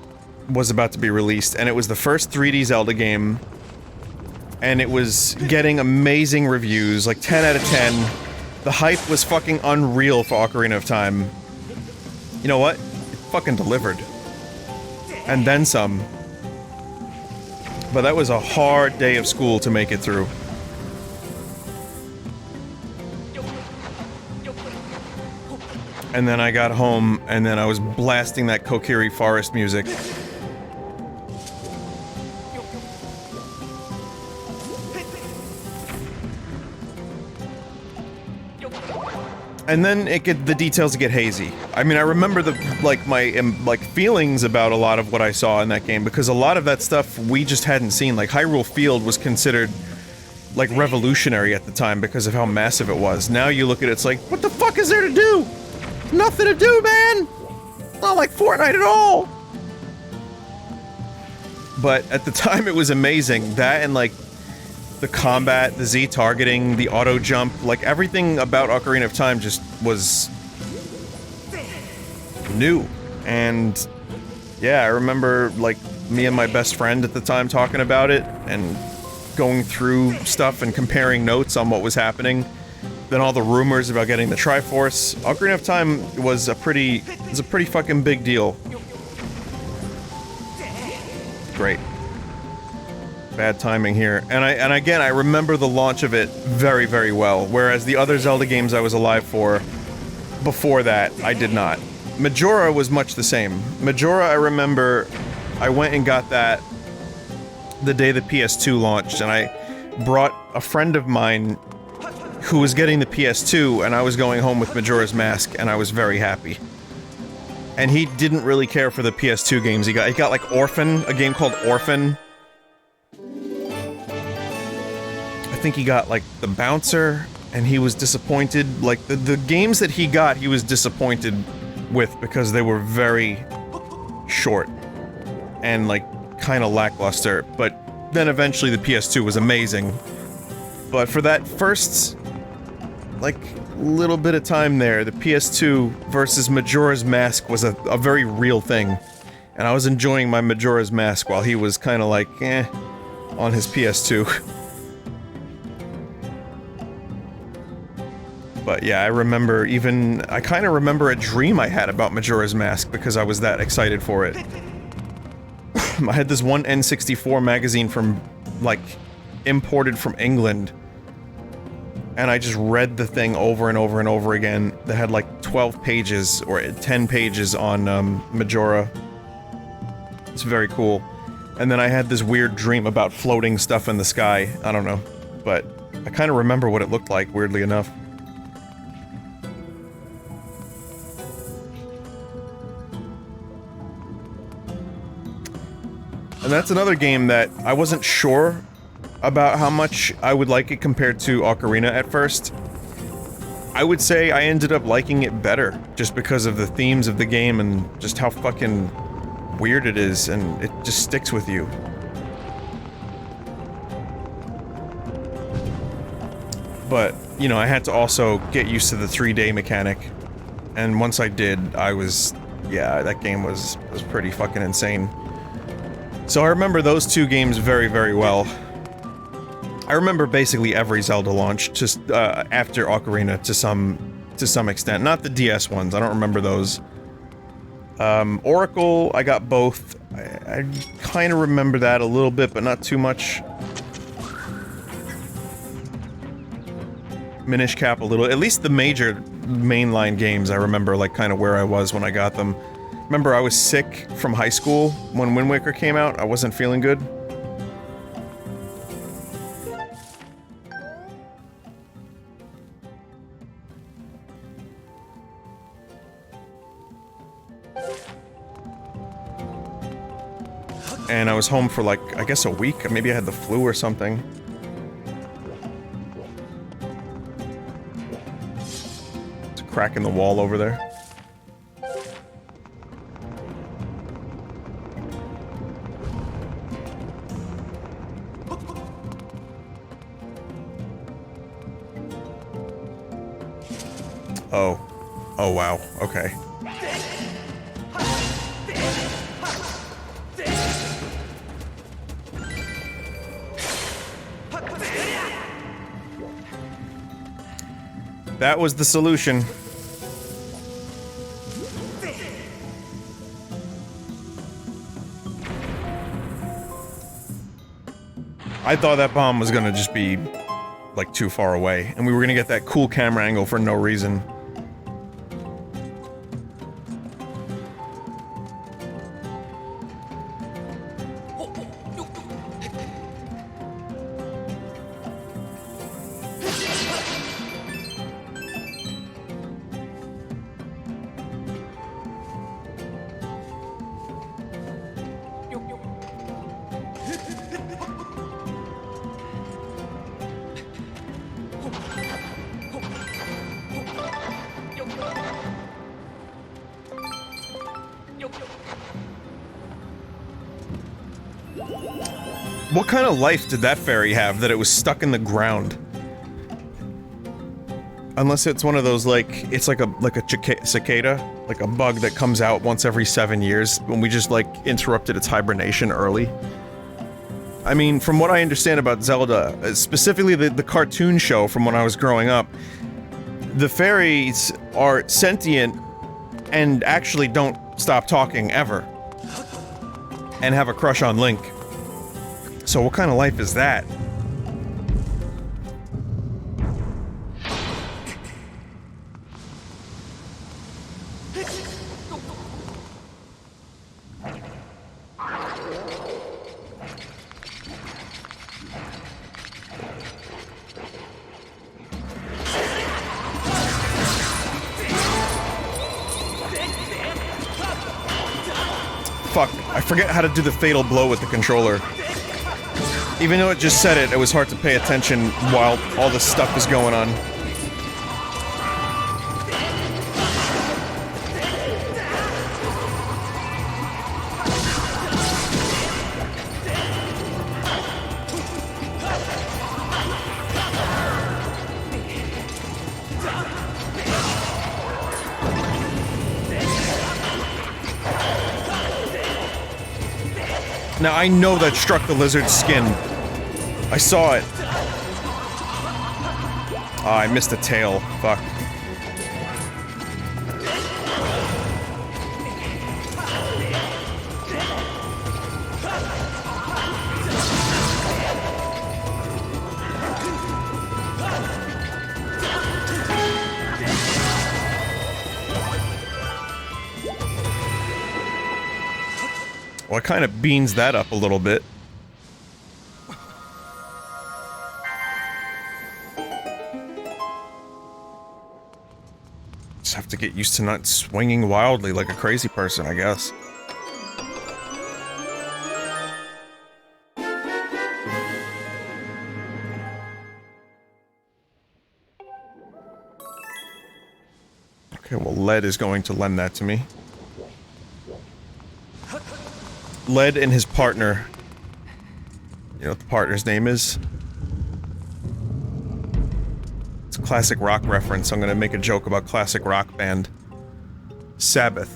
was about to be released, and it was the first 3D Zelda game, and it was getting amazing reviews, like 10 out of 10. The hype was fucking unreal for Ocarina of Time. You know what? It fucking delivered. And then some. But that was a hard day of school to make it through. And then I got home, and then I was blasting that Kokiri Forest music. And then the details get hazy. I mean, I remember my feelings about a lot of what I saw in that game, because a lot of that stuff we just hadn't seen. Like, Hyrule Field was considered, like, revolutionary at the time because of how massive it was. Now you look at it, it's like, what the fuck is there to do? Nothing to do, man! Not like Fortnite at all! But at the time it was amazing. That and, like, the combat, the Z targeting, the auto jump, like everything about Ocarina of Time just was new. And yeah, I remember like me and my best friend at the time talking about it and going through stuff and comparing notes on what was happening. Then all the rumors about getting the Triforce. Ocarina of Time was a pretty fucking big deal. Great. Bad timing here. And again, I remember the launch of it very, very well, whereas the other Zelda games I was alive for before that, I did not. Majora was much the same. Majora, I remember, I went and got that the day the PS2 launched, and I brought a friend of mine who was getting the PS2, and I was going home with Majora's Mask, and I was very happy. And he didn't really care for the PS2 games. He got like Orphan, a game called Orphan. I think he got, like, the Bouncer, and he was disappointed. Like, the games that he got, he was disappointed with because they were very short and, like, kind of lackluster. But then eventually the PS2 was amazing. But for that first, like, little bit of time there, the PS2 versus Majora's Mask was a very real thing. And I was enjoying my Majora's Mask while he was kind of like, eh, on his PS2. But yeah, I remember I kind of remember a dream I had about Majora's Mask because I was that excited for it. I had this one N64 magazine from, like, imported from England. And I just read the thing over and over and over again. That had like 12 pages or 10 pages on Majora. It's very cool. And then I had this weird dream about floating stuff in the sky. I don't know. But I kind of remember what it looked like, weirdly enough. And that's another game that I wasn't sure about how much I would like it compared to Ocarina at first. I would say I ended up liking it better, just because of the themes of the game and just how fucking weird it is, and it just sticks with you. But, you know, I had to also get used to the 3-day mechanic, and once I did, yeah, that game was pretty fucking insane. So I remember those two games very, very well. I remember basically every Zelda launch, just after Ocarina to some extent. Not the DS ones, I don't remember those. Oracle, I got both. I kind of remember that a little bit, but not too much. Minish Cap a little. At least the major mainline games, I remember, like, kind of where I was when I got them. Remember, I was sick from high school when Wind Waker came out. I wasn't feeling good. And I was home for, like, I guess a week. Maybe I had the flu or something. There's a crack in the wall over there. Oh. Oh, wow. Okay. That was the solution. I thought that bomb was gonna just be, like, too far away, and we were gonna get that cool camera angle for no reason. What kind of life did that fairy have that it was stuck in the ground? Unless it's one of those, like, it's like a cicada, like a bug that comes out once every 7 years, when we just, like, interrupted its hibernation early. I mean, from what I understand about Zelda, specifically the cartoon show from when I was growing up, the fairies are sentient and actually don't stop talking ever. And have a crush on Link. So what kind of life is that? Fuck, I forget how to do the fatal blow with the controller. Even though it just said it, it was hard to pay attention while all this stuff was going on. Now, I know that struck the lizard's skin. I saw it. Oh, I missed the tail. Fuck. Well, it kind of beans that up a little bit. Just have to get used to not swinging wildly like a crazy person, I guess. Okay, well, Lead is going to lend that to me. Lead and his partner. You know what the partner's name is? It's a classic rock reference. I'm gonna make a joke about classic rock band. Sabbath.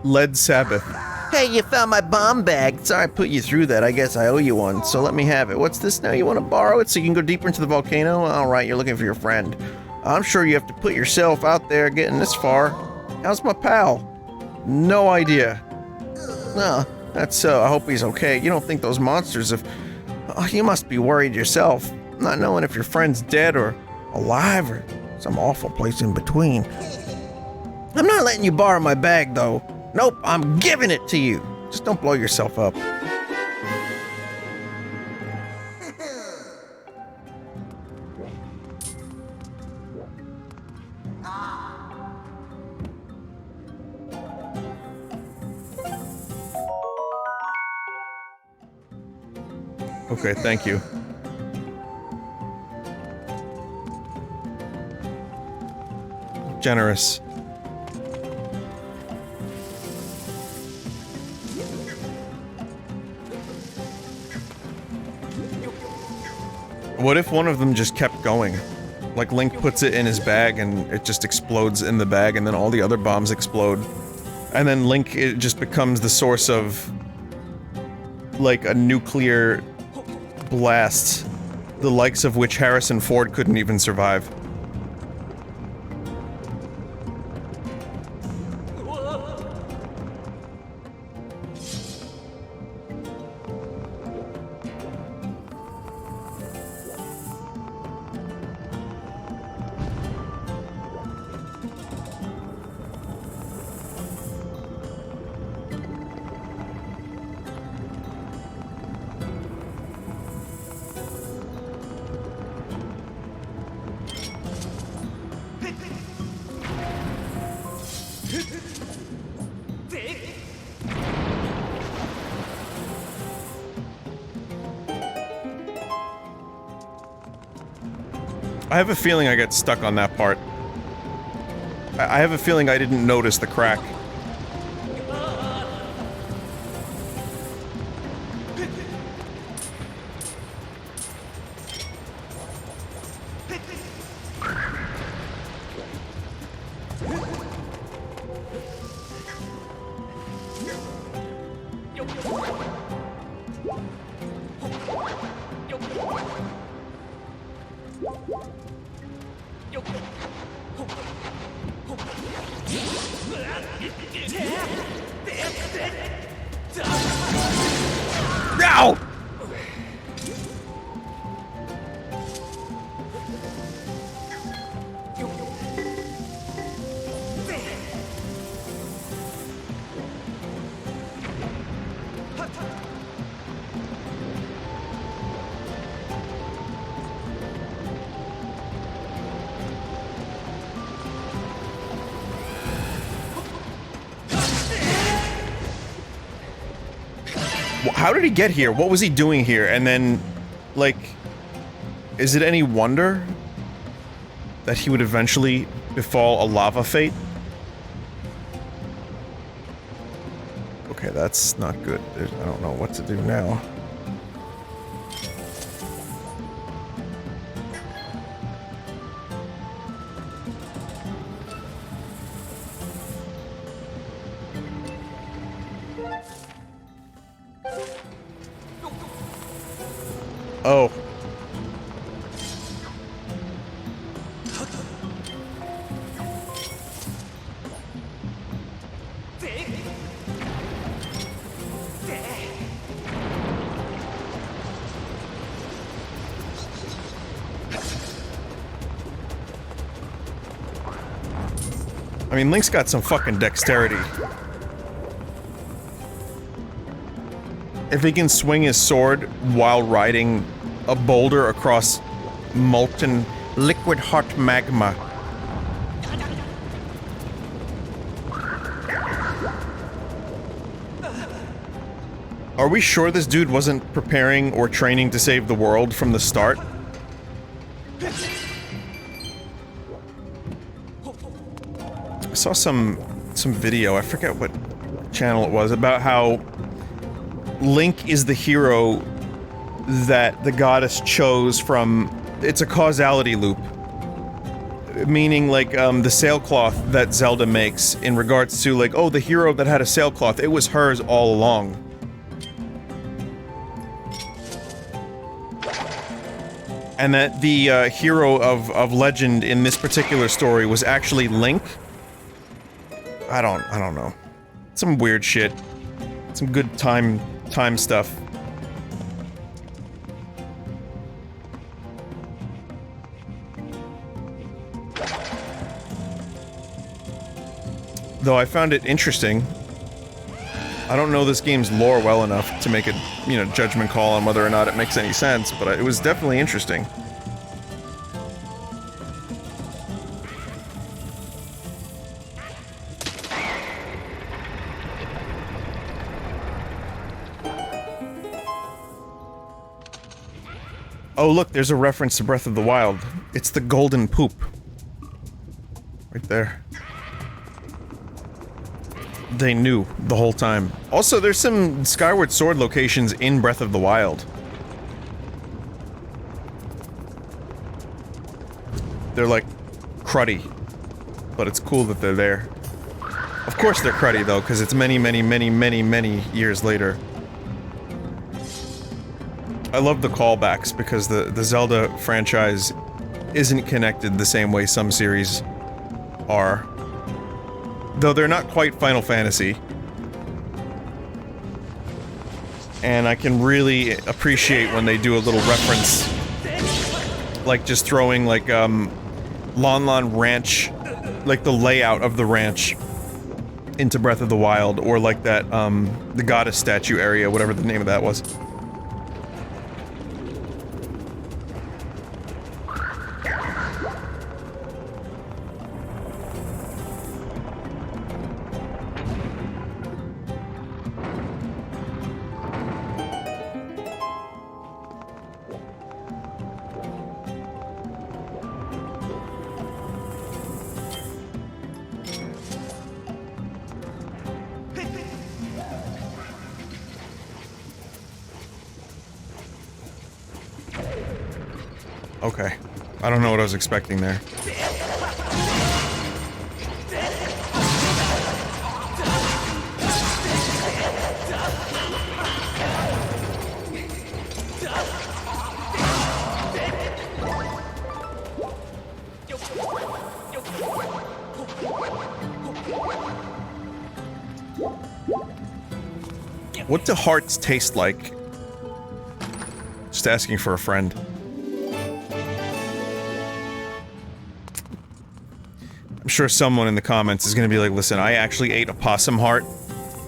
Led Sabbath. Hey, you found my bomb bag. Sorry I put you through that. I guess I owe you one, so let me have it. What's this now? You want to borrow it so you can go deeper into the volcano? Alright, you're looking for your friend. I'm sure you have to put yourself out there getting this far. How's my pal? No idea. No. That's so. I hope he's okay. You don't think those monsters have... Oh, you must be worried yourself, not knowing if your friend's dead or alive or Some awful place in between. I'm not letting you borrow my bag, though. Nope, I'm giving it to you. Just don't blow yourself up. Okay, thank you. Generous. What if one of them just kept going? Like Link puts it in his bag and it just explodes in the bag and then all the other bombs explode. And then Link, it just becomes the source of like a nuclear blast, the likes of which Harrison Ford couldn't even survive. I have a feeling I got stuck on that part. I have a feeling I didn't notice the crack. Ow! How did he get here? What was he doing here? And then, like, is it any wonder that he would eventually befall a lava fate? Okay, that's not good. I don't know what to do now. Oh. I mean, Link's got some fucking dexterity. If he can swing his sword while riding a boulder across molten liquid hot magma. Are we sure this dude wasn't preparing or training to save the world from the start? I saw some video, I forget what channel it was, about how Link is the hero that the goddess chose from... It's a causality loop. Meaning, like, the sailcloth that Zelda makes in regards to, like, oh, the hero that had a sailcloth, it was hers all along. And that the, hero of legend in this particular story was actually Link? I don't know. Some weird shit. Some good time stuff. Though I found it interesting. I don't know this game's lore well enough to make a, you know, judgment call on whether or not it makes any sense, but it was definitely interesting. Oh look, there's a reference to Breath of the Wild. It's the golden poop. Right there. They knew the whole time. Also, there's some Skyward Sword locations in Breath of the Wild. They're like cruddy, but it's cool that they're there. Of course they're cruddy though, because it's many years later. I love the callbacks because the Zelda franchise isn't connected the same way some series are. Though they're not quite Final Fantasy. And I can really appreciate when they do a little reference. Like just throwing like, Lon Lon Ranch, like the layout of the ranch into Breath of the Wild, or like that, the goddess statue area, whatever the name of that was. Okay. I don't know what I was expecting there. What do hearts taste like? Just asking for a friend. I'm sure someone in the comments is gonna be like, listen, I actually ate a possum heart.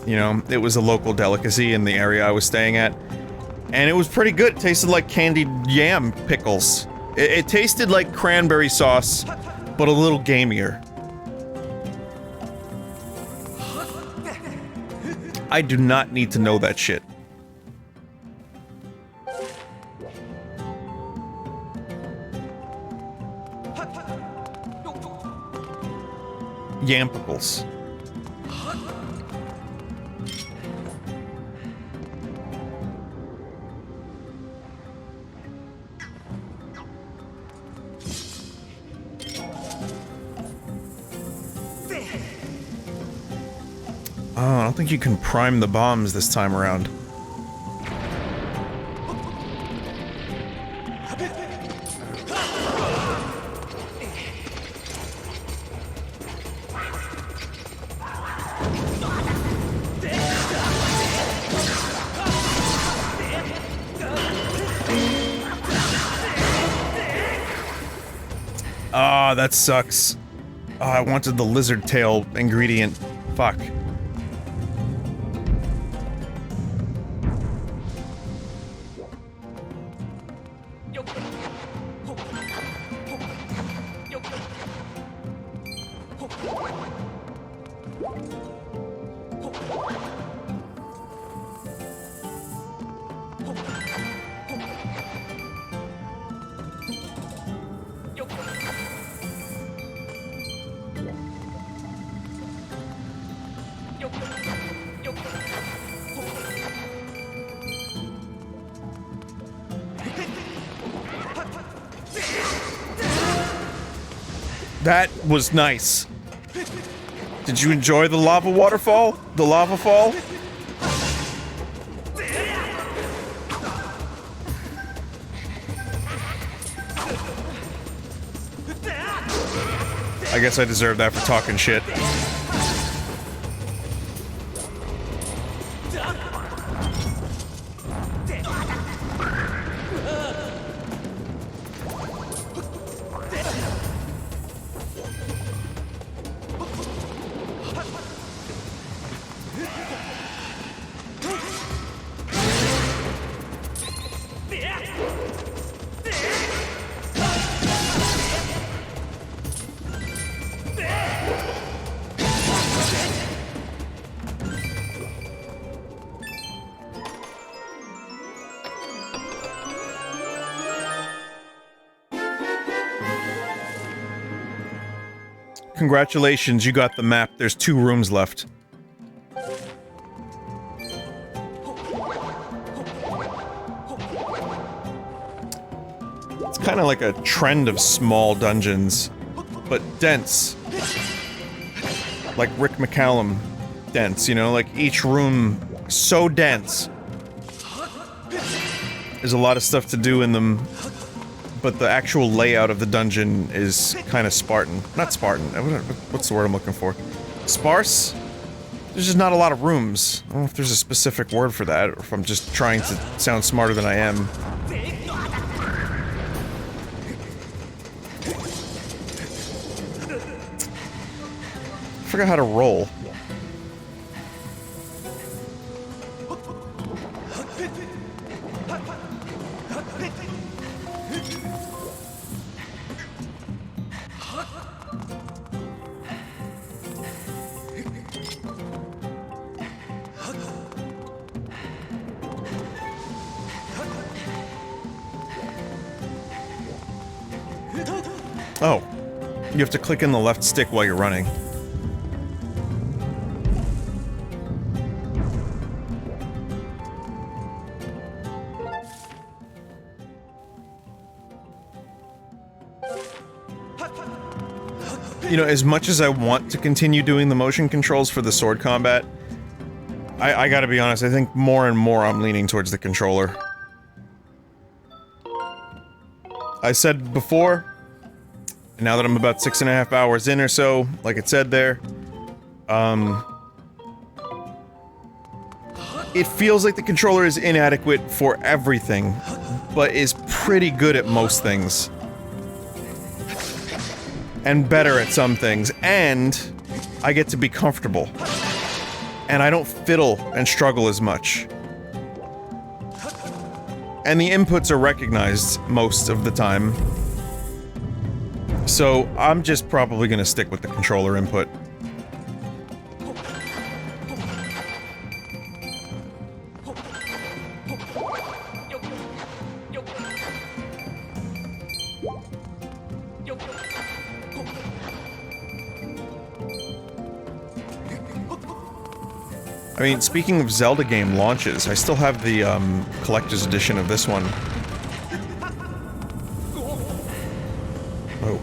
You know, it was a local delicacy in the area I was staying at. And it was pretty good. It tasted like candied yam pickles. It tasted like cranberry sauce, but a little gamier. I do not need to know that shit. Yam pickles. Oh, I don't think you can prime the bombs this time around. Ah, that sucks. Oh, I wanted the lizard tail ingredient. Fuck. That was nice. Did you enjoy the lava waterfall? The lava fall? I guess I deserve that for talking shit. congratulations, you got the map. There's 2 rooms left. It's kind of like a trend of small dungeons, but dense. Like Rick McCallum dense, you know? Like each room so dense. There's a lot of stuff to do in them, but the actual layout of the dungeon is kind of Spartan. Not Spartan, what's the word I'm looking for? Sparse? There's just not a lot of rooms. I don't know if there's a specific word for that, or if I'm just trying to sound smarter than I am. I forgot how to roll. Oh, you have to click in the left stick while you're running. You know, as much as I want to continue doing the motion controls for the sword combat, I gotta be honest, I think more and more I'm leaning towards the controller. I said before, now that I'm about 6.5 hours in or so, like it said there, it feels like the controller is inadequate for everything, but is pretty good at most things. And better at some things, and I get to be comfortable. And I don't fiddle and struggle as much. And the inputs are recognized most of the time. So, I'm just probably gonna stick with the controller input. I mean, speaking of Zelda game launches, I still have the, collector's edition of this one. Oh.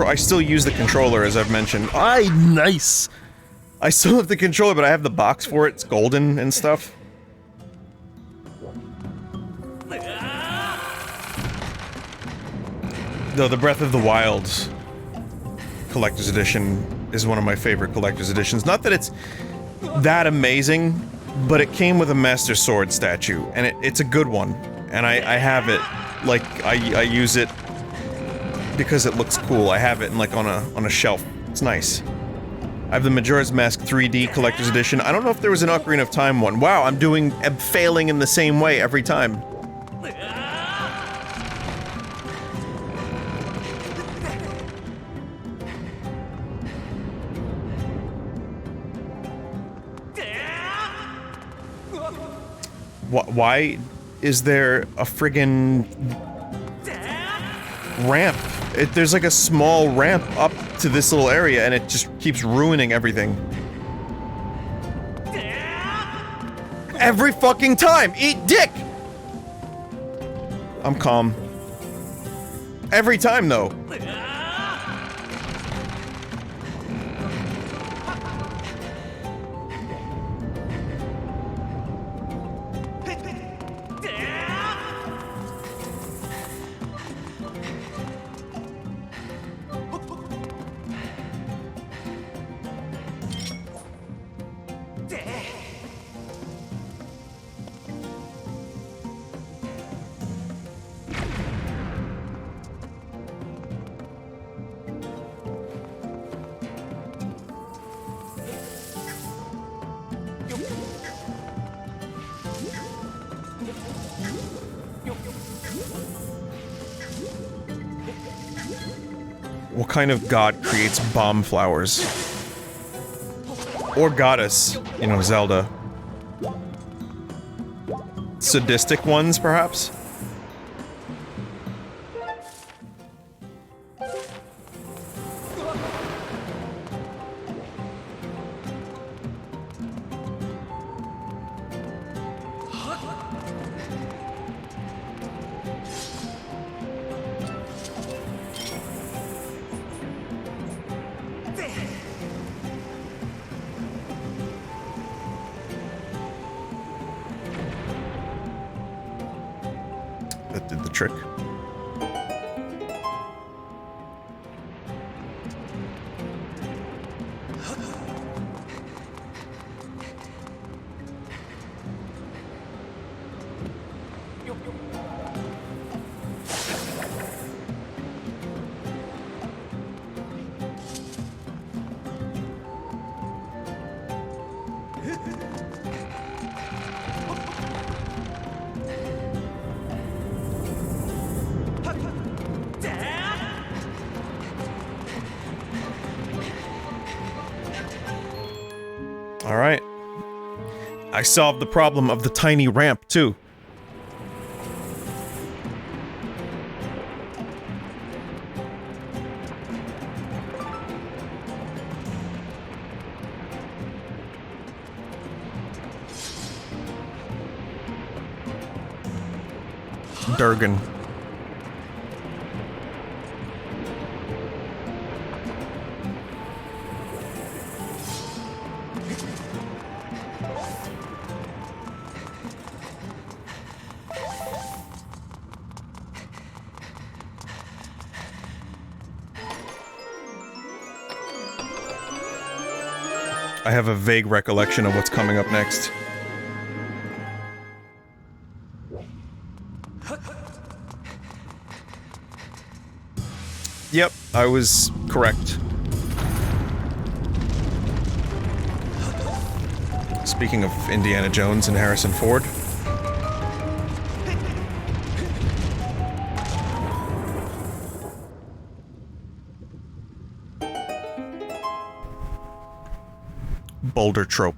I still use the controller, as I've mentioned. Nice! I still have the controller, but I have the box for it. It's golden and stuff. Though the Breath of the Wild collector's edition is one of my favorite collector's editions. Not that it's that amazing, but it came with a Master Sword statue, and it's a good one. And I have it, like, I use it because it looks cool. I have it in, like, on a shelf. It's nice. I have the Majora's Mask 3D collector's edition. I don't know if there was an Ocarina of Time one. Wow, I'm failing in the same way every time. Why is there a friggin' ramp? There's like a small ramp up to this little area, and it just keeps ruining everything. Every fucking time! Eat dick! I'm calm. Every time, though. What kind of god creates bomb flowers? Or goddess, you know, Zelda. Sadistic ones, perhaps? That did the trick. Alright. I solved the problem of the tiny ramp, too. Durgan. I have a vague recollection of what's coming up next. Yep, I was correct. Speaking of Indiana Jones and Harrison Ford. Boulder trope.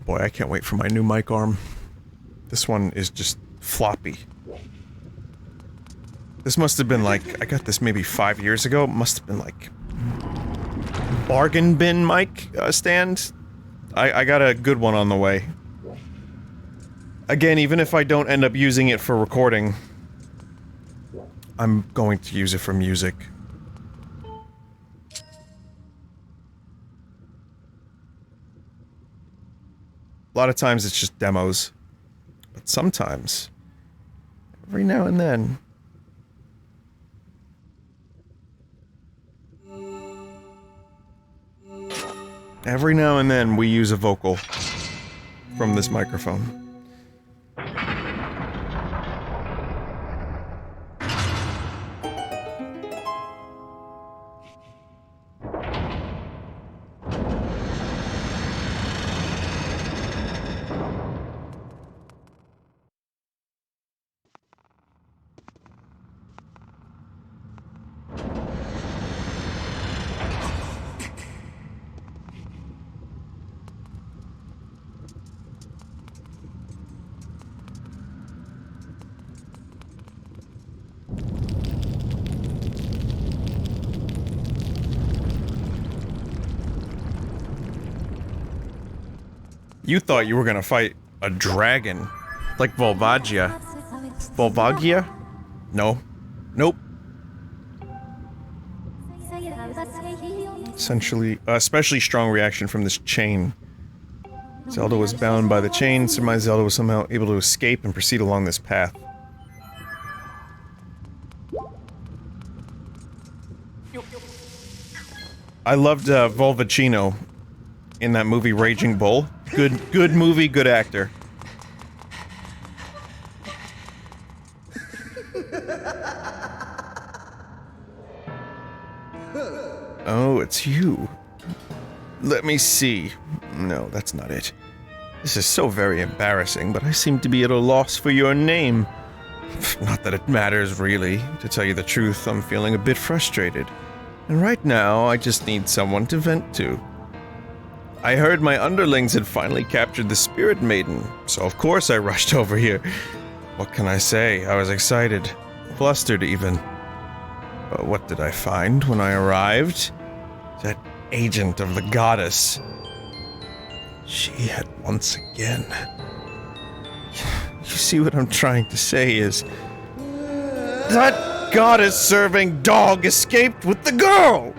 Boy, I can't wait for my new mic arm. This one is just floppy. This must have been like, I got this maybe 5 years ago. It must have been like bargain bin mic stand. I got a good one on the way. Again, even if I don't end up using it for recording, I'm going to use it for music. A lot of times it's just demos. But sometimes, every now and then, we use a vocal from this microphone. You thought you were gonna fight a dragon, like Volvagia. Volvagia? No. Nope. Essentially, especially strong reaction from this chain. Zelda was bound by the chain, surmised Zelda was somehow able to escape and proceed along this path. I loved Volvachino in that movie Raging Bull. Good movie, good actor. Oh, it's you. Let me see. No, that's not it. This is so very embarrassing, but I seem to be at a loss for your name. Not that it matters, really. To tell you the truth, I'm feeling a bit frustrated. And right now, I just need someone to vent to. I heard my underlings had finally captured the Spirit Maiden, so of course I rushed over here. What can I say? I was excited. Flustered, even. But what did I find when I arrived? That agent of the goddess. She had once again... You see what I'm trying to say is... That goddess-serving dog escaped with the girl!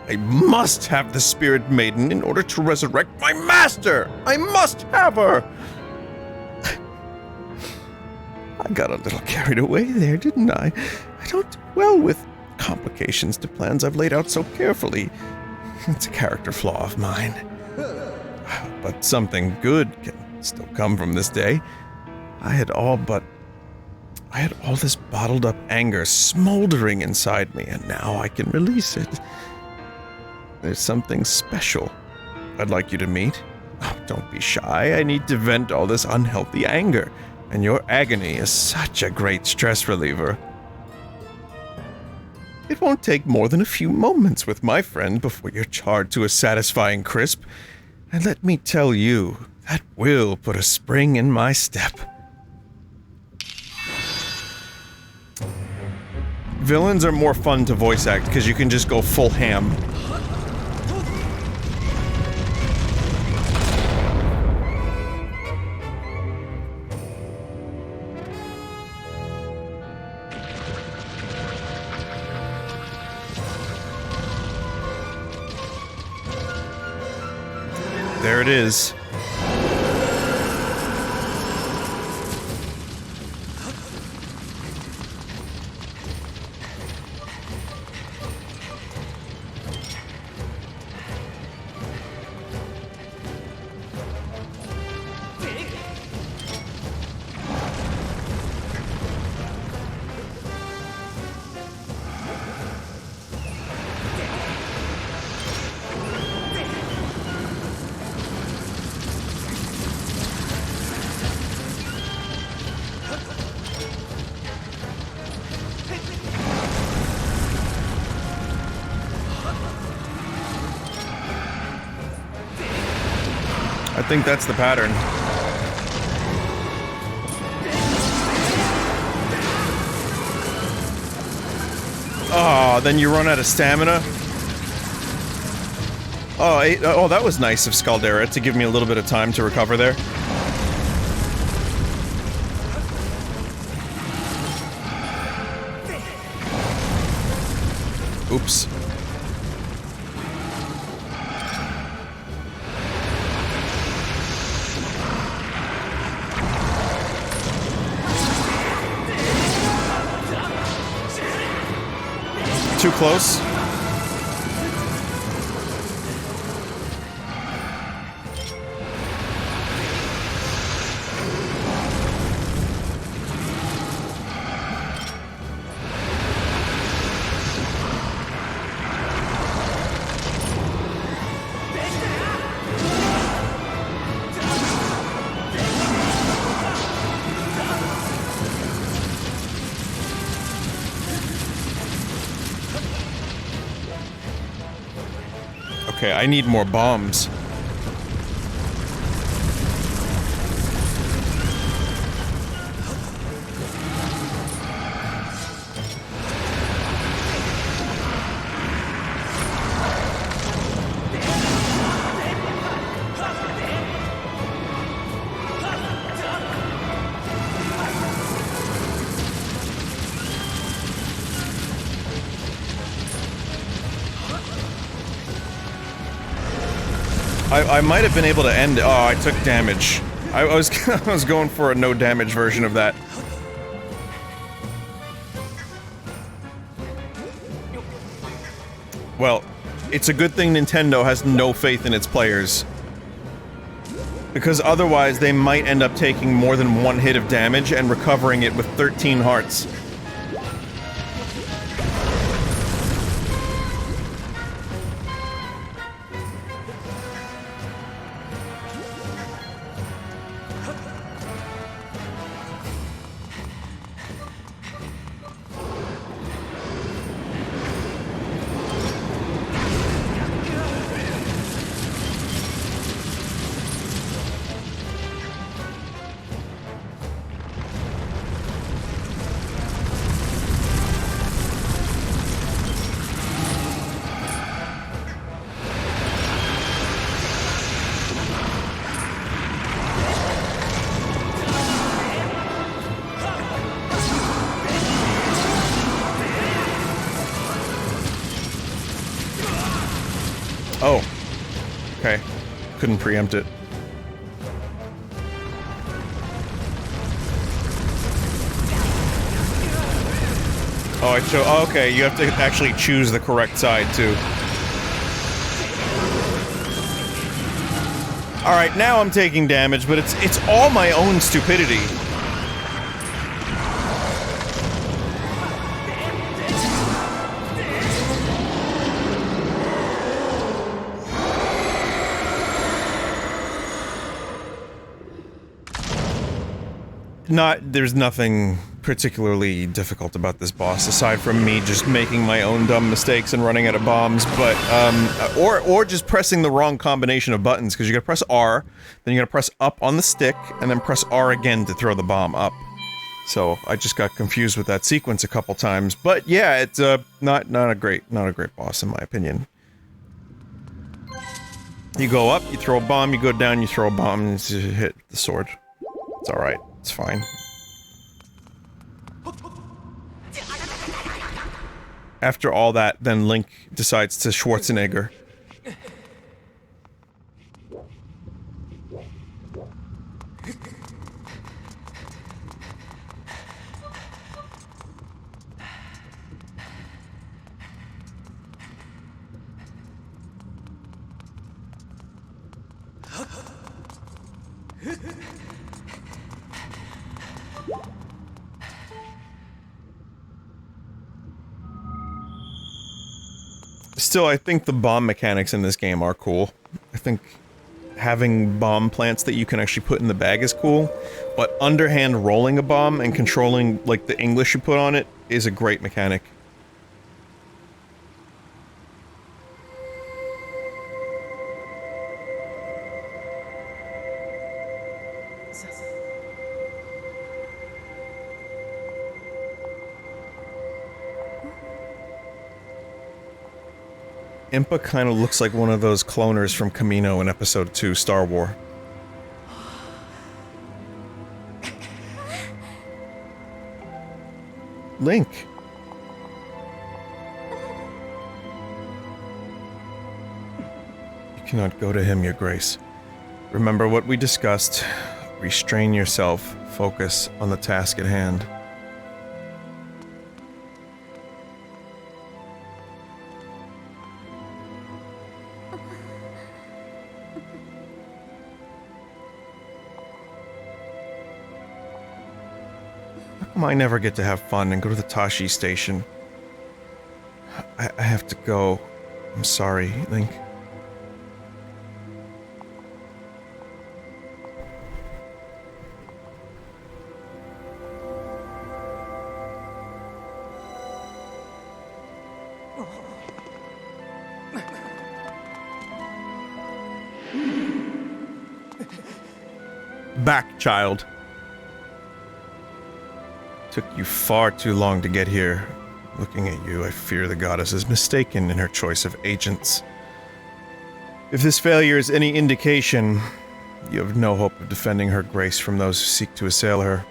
I must have the Spirit Maiden in order to resurrect my master! I must have her! I got a little carried away there, didn't I? I don't do well with complications to plans I've laid out so carefully. It's a character flaw of mine. But something good can still come from this day. I had all this bottled up anger smoldering inside me, and now I can release it. There's something special I'd like you to meet. Oh, don't be shy. I need to vent all this unhealthy anger, and your agony is such a great stress reliever. It won't take more than a few moments with my friend before you're charred to a satisfying crisp, and let me tell you, that will put a spring in my step. Villains are more fun to voice act because you can just go full ham. There it is. I think that's the pattern. Oh, then you run out of stamina? Oh, that was nice of Scaldera to give me a little bit of time to recover there. Oops. Too close. Okay, I need more bombs. I might have been able to end. Oh, I took damage. I was I was going for a no damage version of that. Well, it's a good thing Nintendo has no faith in its players. Because otherwise they might end up taking more than one hit of damage and recovering it with 13 hearts. Oh. Okay. Couldn't preempt it. Oh, okay, you have to actually choose the correct side, too. Alright, now I'm taking damage, but it's all my own stupidity. There's nothing particularly difficult about this boss, aside from me just making my own dumb mistakes and running out of bombs, but, or just pressing the wrong combination of buttons, because you gotta press R, then you gotta press up on the stick, and then press R again to throw the bomb up. So, I just got confused with that sequence a couple times, but yeah, it's, not a great boss, in my opinion. You go up, you throw a bomb, you go down, you throw a bomb, and you hit the sword. It's alright. It's fine. After all that, then Link decides to Schwarzenegger. Still, I think the bomb mechanics in this game are cool. I think having bomb plants that you can actually put in the bag is cool, but underhand rolling a bomb and controlling, like, the English you put on it is a great mechanic. Impa kind of looks like one of those cloners from Camino in Episode 2, Star Wars. Link. You cannot go to him, Your Grace. Remember what we discussed. Restrain yourself. Focus on the task at hand. I never get to have fun and go to the Tashi station. I have to go. I'm sorry, Link. Back, child. Took you far too long to get here. Looking at you, I fear the goddess is mistaken in her choice of agents. If this failure is any indication, you have no hope of defending her grace from those who seek to assail her.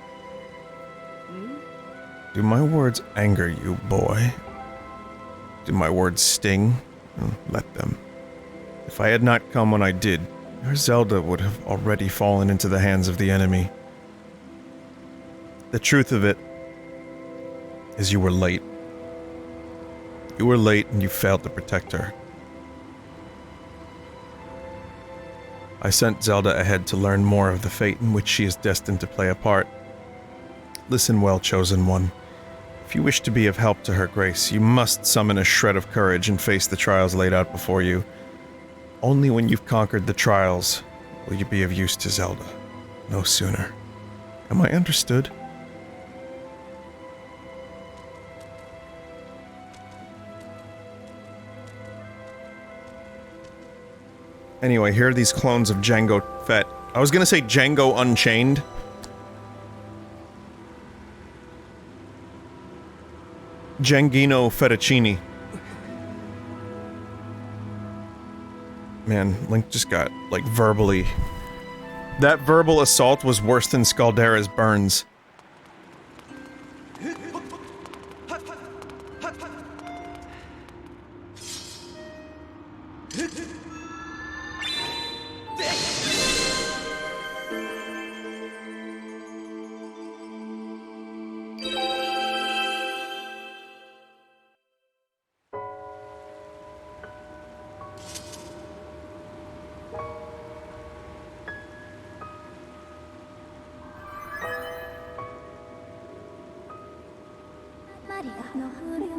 Do my words anger you, boy? Do my words sting? Let them. If I had not come when I did, your Zelda would have already fallen into the hands of the enemy. The truth of it is you were late. You were late and you failed to protect her. I sent Zelda ahead to learn more of the fate in which she is destined to play a part. Listen well, Chosen One. If you wish to be of help to her grace, you must summon a shred of courage and face the trials laid out before you. Only when you've conquered the trials will you be of use to Zelda. No sooner. Am I understood? Anyway, here are these clones of Django Fett. I was gonna say Django Unchained. Djangino Fettuccini. Man, Link just got, like, verbally... That verbal assault was worse than Scaldera's burns.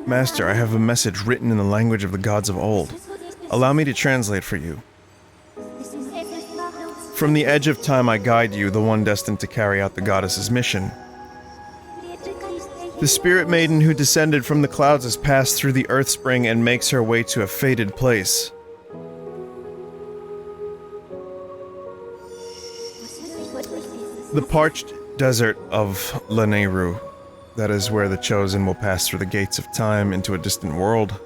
Master, I have a message written in the language of the gods of old. Allow me to translate for you. From the edge of time I guide you, the one destined to carry out the goddess's mission. The spirit maiden who descended from the clouds has passed through the earth spring and makes her way to a fated place. The parched desert of Lanayru. That is where the chosen will pass through the gates of time into a distant world.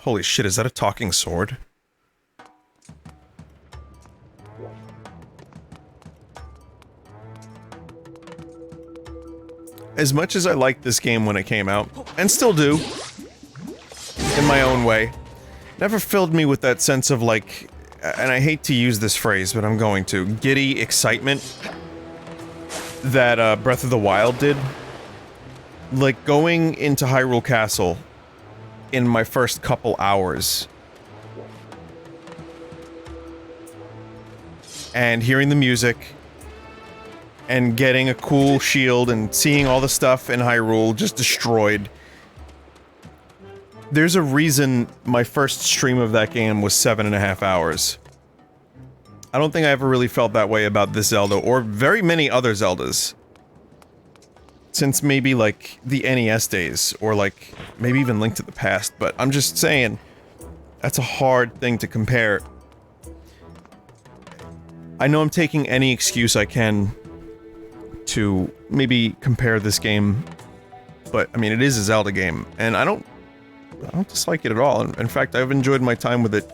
Holy shit, is that a talking sword? As much as I liked this game when it came out, and still do, in my own way, never filled me with that sense of like, and I hate to use this phrase, but I'm going to, giddy excitement that Breath of the Wild did. Like, going into Hyrule Castle in my first couple hours and hearing the music and getting a cool shield and seeing all the stuff in Hyrule just destroyed. There's a reason my first stream of that game was 7.5 hours. I don't think I ever really felt that way about this Zelda, or very many other Zeldas. Since maybe, like, the NES days, or, like, maybe even Link to the Past, but I'm just saying, that's a hard thing to compare. I know I'm taking any excuse I can to maybe compare this game, but, I mean, it is a Zelda game, and I don't dislike it at all. In fact, I've enjoyed my time with it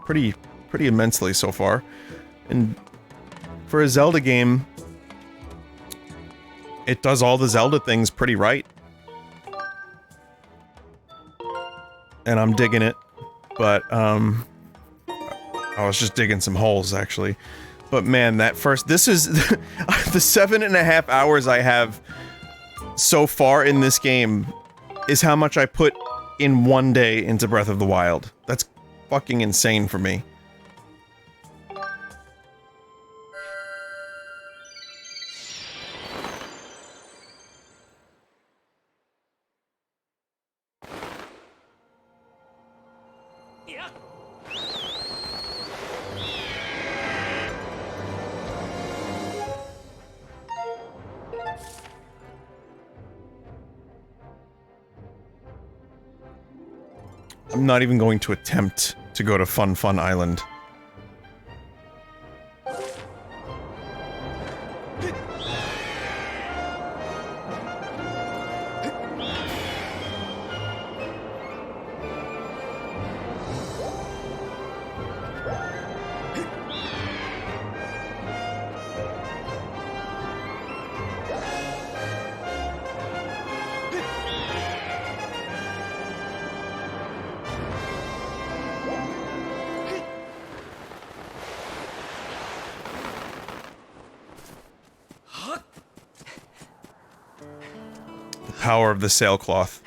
pretty immensely so far. And for a Zelda game, it does all the Zelda things pretty right. And I'm digging it, but, I was just digging some holes, actually. But man, this is the 7.5 hours I have so far in this game is how much I put in one day into Breath of the Wild. That's fucking insane for me. I'm not even going to attempt to go to Fun Fun Island. Power of the sailcloth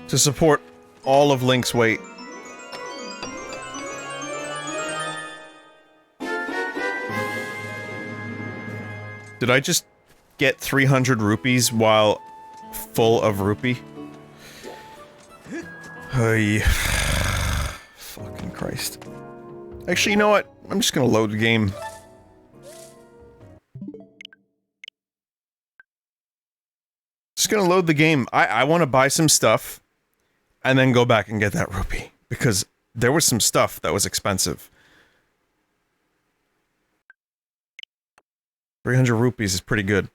to support all of Link's weight. Did I just get 300 rupees while full of rupee? Hey. Fuck. Christ. Actually, you know what? I'm just gonna load the game. Just gonna load the game. I want to buy some stuff, and then go back and get that rupee. Because there was some stuff that was expensive. 300 rupees is pretty good.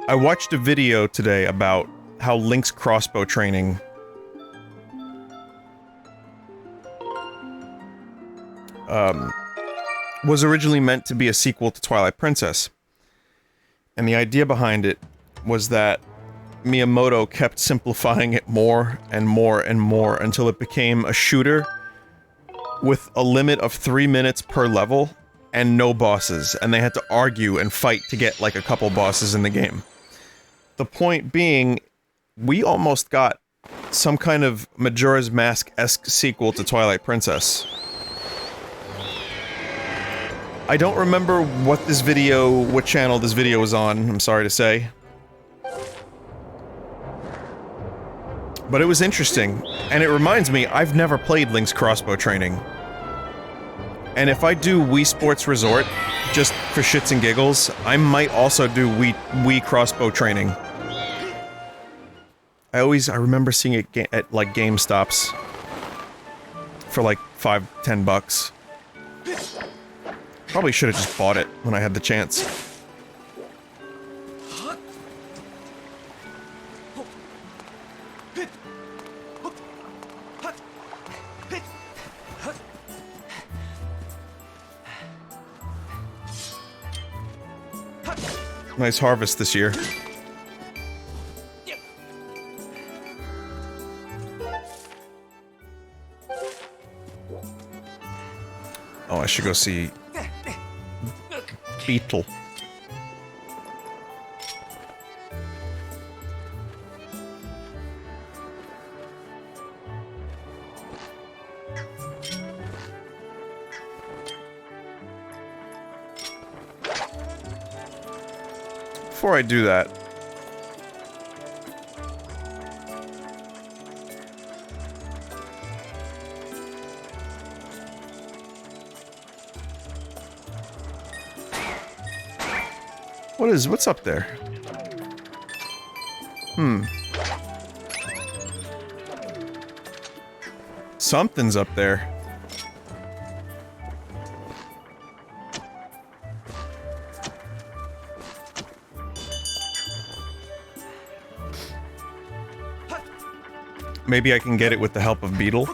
I watched a video today about how Link's crossbow training was originally meant to be a sequel to Twilight Princess. And the idea behind it was that Miyamoto kept simplifying it more and more and more until it became a shooter with a limit of 3 minutes per level and no bosses, and they had to argue and fight to get like a couple bosses in the game. The point being, we almost got some kind of Majora's Mask-esque sequel to Twilight Princess. I don't remember what channel this video was on, I'm sorry to say. But it was interesting, and it reminds me, I've never played Link's crossbow training. And if I do Wii Sports Resort, just for shits and giggles, I might also do Wii crossbow training. I remember seeing it at, like, GameStops. For like $5-10. Probably should've just bought it when I had the chance. Nice harvest this year. Oh, I should go see Beetle. Before I do that, what's up there? Something's up there. Maybe I can get it with the help of Beetle?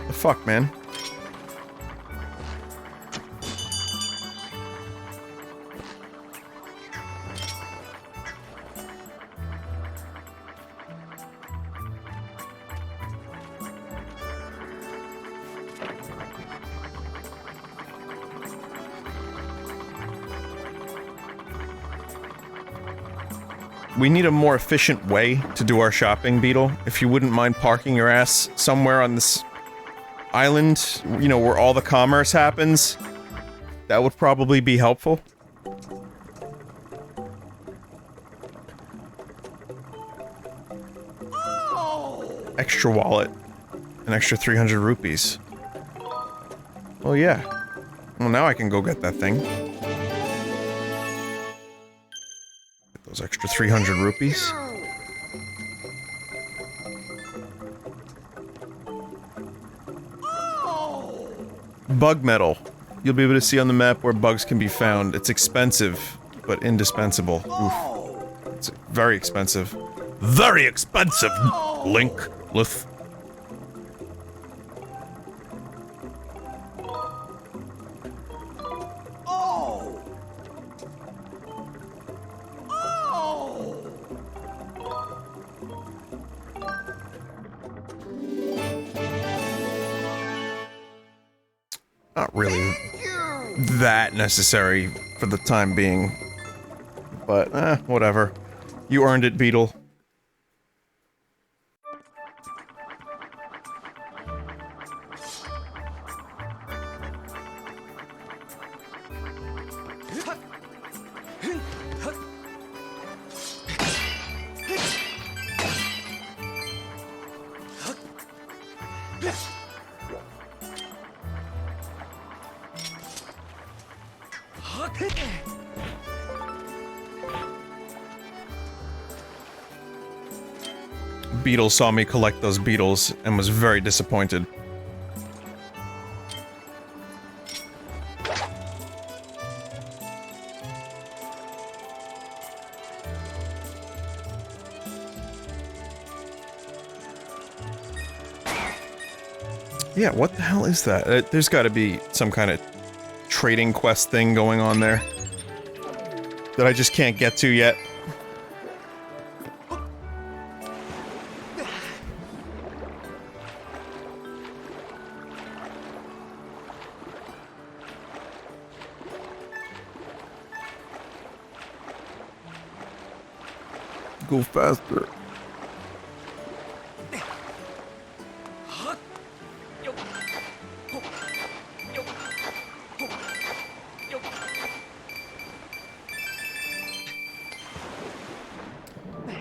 The fuck, man? We need a more efficient way to do our shopping, Beetle. If you wouldn't mind parking your ass somewhere on this island, you know, where all the commerce happens, that would probably be helpful. Extra wallet. An extra 300 rupees. Oh yeah. Well, now I can go get that thing. Those extra 300 rupees. Bug metal. You'll be able to see on the map where bugs can be found. It's expensive, but indispensable. Oof. It's very expensive. Very expensive, Link. Lith. Not really that necessary for the time being. But, whatever. You earned it, Beetle. beetle saw me collect those beetles and was very disappointed. Yeah, what the hell is that? There's gotta be some kind of trading quest thing going on there that I just can't get to yet. Go faster.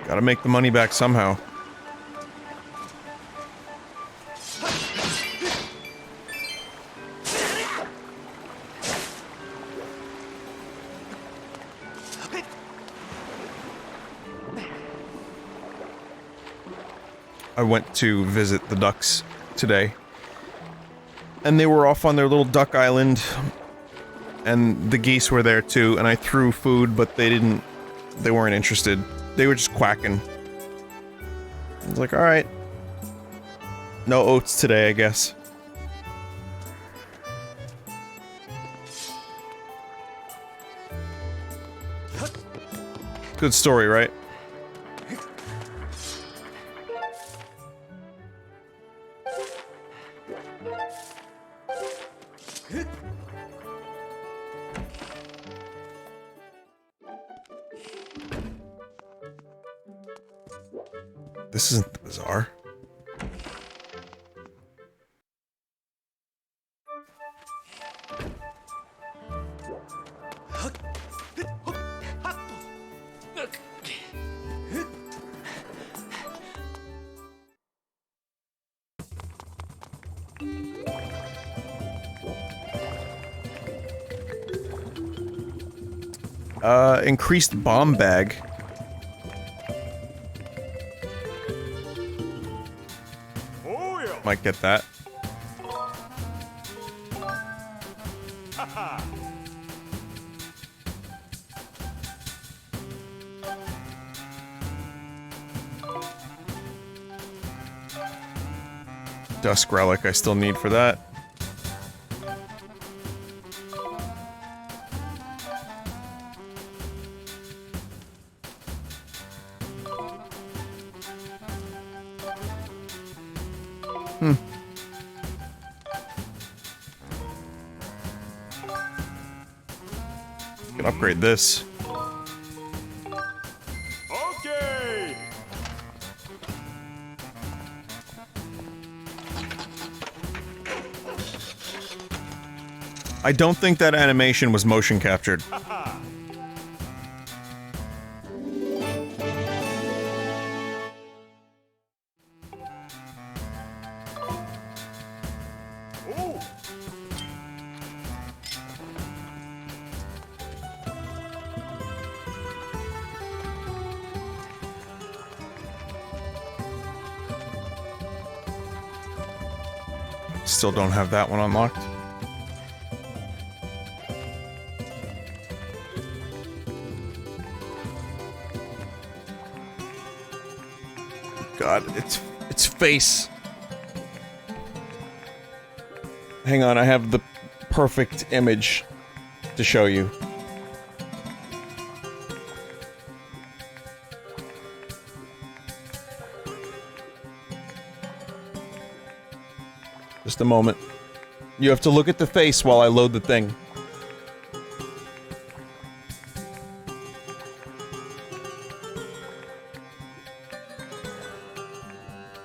Gotta make the money back somehow. I went to visit the ducks today, and they were off on their little duck island, and the geese were there too, and I threw food, but they weren't interested. They were just quacking. I was like, alright. No oats today, I guess. Good story, right? This isn't the bazaar. Increased bomb bag. Oh yeah. Might get that. Dusk relic I still need for that. Can upgrade this. Okay. I don't think that animation was motion captured. Oh. Still don't have that one unlocked. God, its face. Hang on, I have the perfect image to show you. Just a moment. You have to look at the face while I load the thing.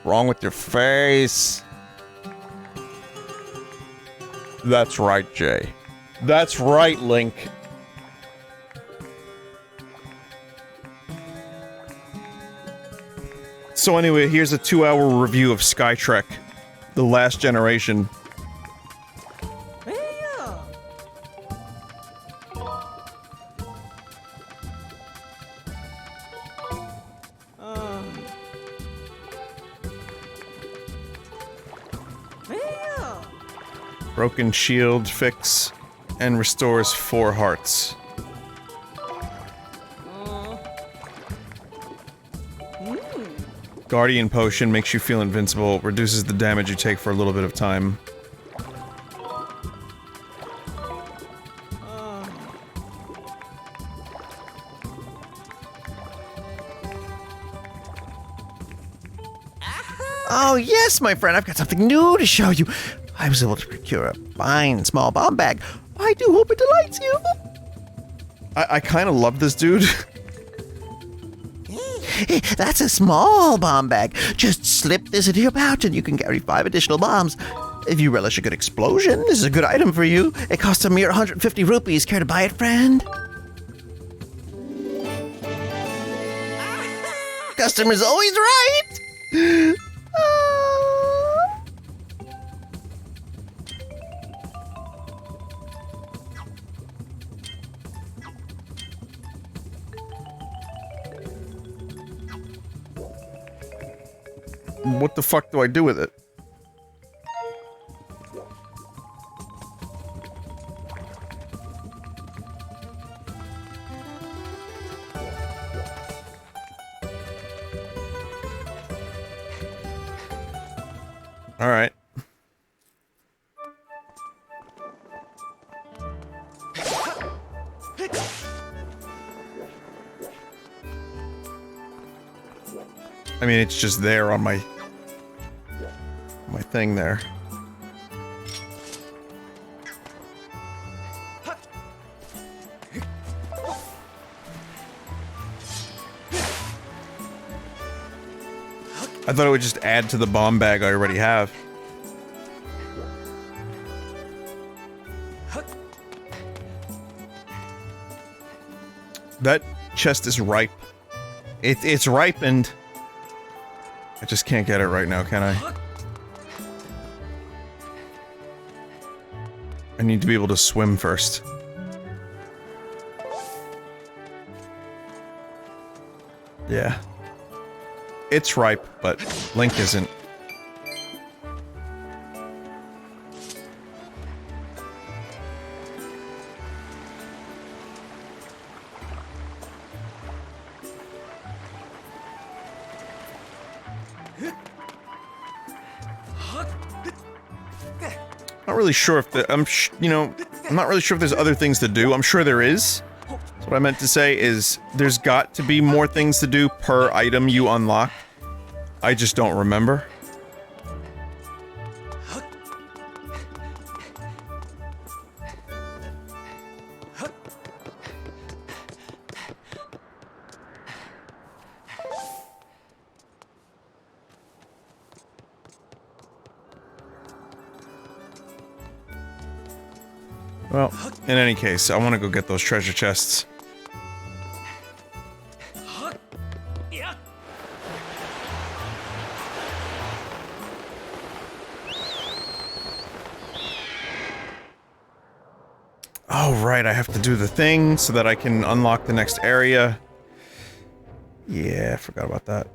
Wrong with your face? That's right, Jay. That's right, Link. So anyway, here's a 2-hour review of Skytrek: The Last Generation. Broken shield fix and restores 4 hearts. Guardian potion makes you feel invincible, reduces the damage you take for a little bit of time. Oh yes, my friend, I've got something new to show you. I was able to procure a fine small bomb bag. I do hope it delights you. I kind of love this dude. That's a small bomb bag. Just slip this into your pouch and you can carry 5 additional bombs. If you relish a good explosion, this is a good item for you. It costs a mere 150 rupees. Care to buy it, friend? Customer's always right. What the fuck do I do with it? All right. I mean, it's just there on my thing there. I thought it would just add to the bomb bag I already have. That chest is ripe. It's ripened. I just can't get it right now, can I? I need to be able to swim first. Yeah. It's ripe, but Link isn't. Not really sure if the I'm not really sure if there's other things to do. I'm sure there is. So what I meant to say is there's got to be more things to do per item you unlock. I just don't remember. Well, in any case, I want to go get those treasure chests. Oh, right, I have to do the thing so that I can unlock the next area. Yeah, I forgot about that.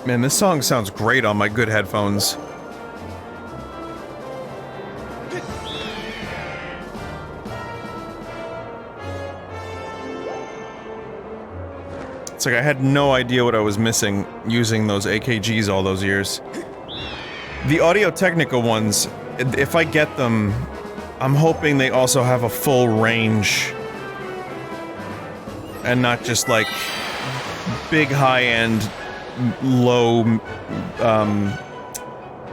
Man, this song sounds great on my good headphones. It's like I had no idea what I was missing using those AKGs all those years. The Audio-Technica ones, if I get them, I'm hoping they also have a full range. And not just like big high-end low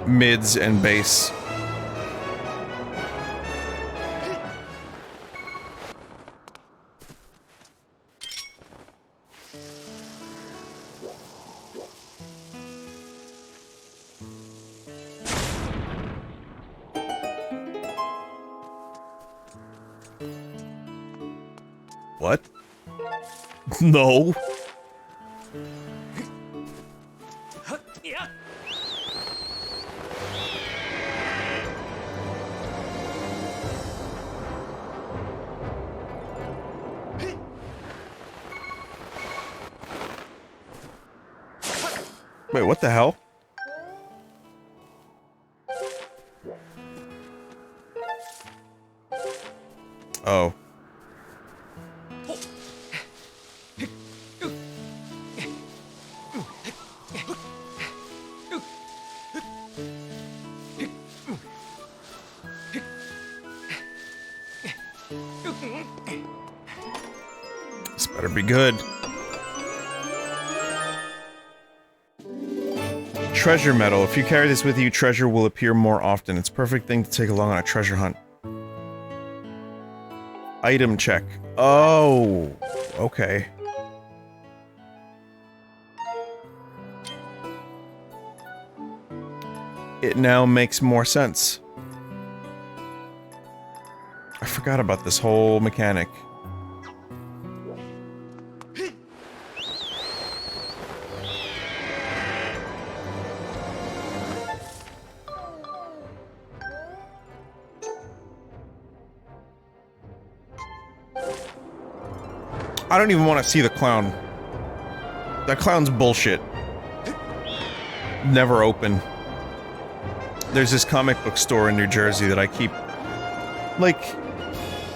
mids and bass. What? No. Wait, what the hell? Oh. This better be good. Treasure medal. If you carry this with you, treasure will appear more often. It's a perfect thing to take along on a treasure hunt. Item check. Oh, okay. It now makes more sense. I forgot about this whole mechanic. I don't even want to see the clown. That clown's bullshit. Never open. There's this comic book store in New Jersey that I keep... Like,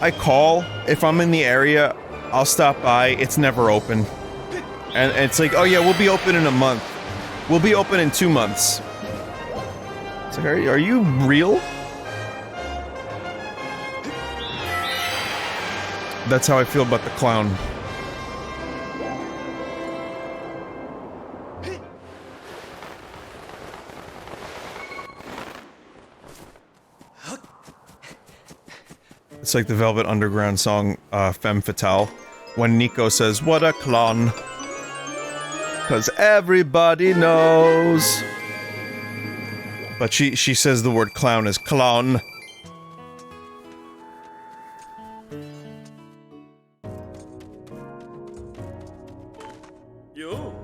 I call, if I'm in the area, I'll stop by, it's never open. And it's like, oh yeah, we'll be open in a month. We'll be open in 2 months. It's like, are you real? That's how I feel about the clown. It's like the Velvet Underground song, Femme Fatale, when Nico says, "What a clown." 'Cause everybody knows. But she says the word clown as clown. Yo.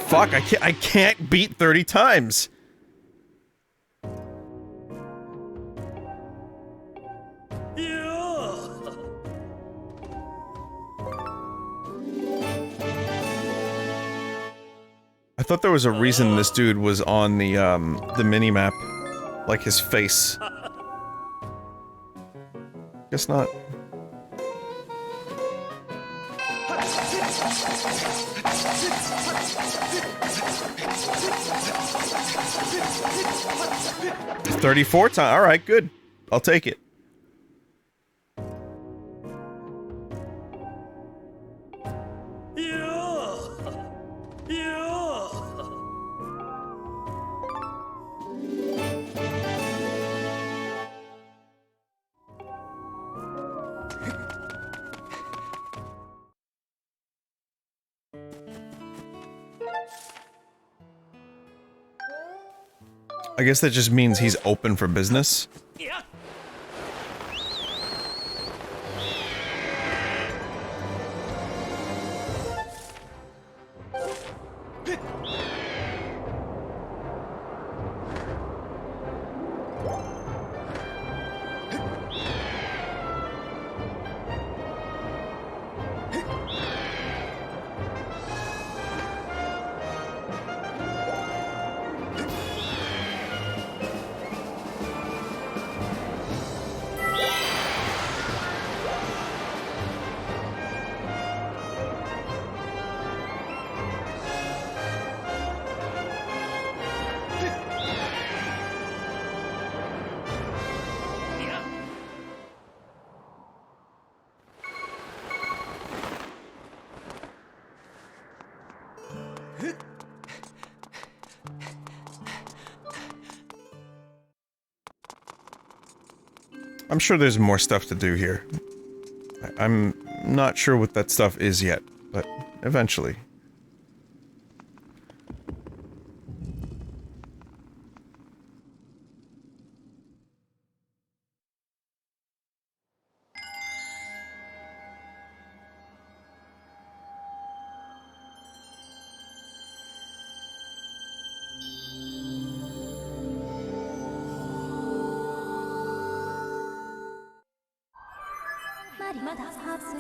Fuck, I can't beat 30 times. I thought there was a reason this dude was on the mini-map. Like his face. Guess not. $34 times. All right, good. I'll take it. I guess that just means he's open for business. I'm sure there's more stuff to do here. I'm not sure what that stuff is yet, but eventually.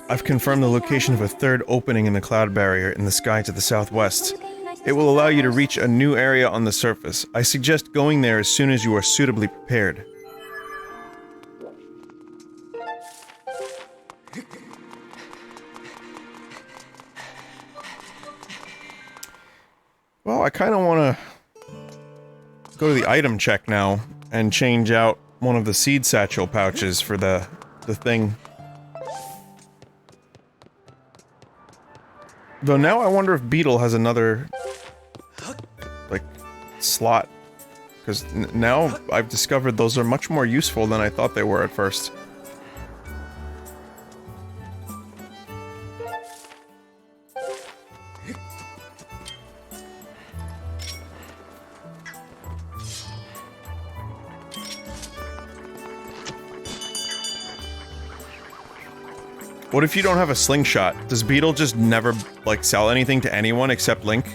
I've confirmed the location of a third opening in the cloud barrier in the sky to the southwest. It will allow you to reach a new area on the surface. I suggest going there as soon as you are suitably prepared. Well, I kind of want to go to the item check now and change out one of the seed satchel pouches for the thing. Though now I wonder if Beetle has another, like, slot. Because now I've discovered those are much more useful than I thought they were at first. What if you don't have a slingshot? Does Beetle just never, like, sell anything to anyone except Link?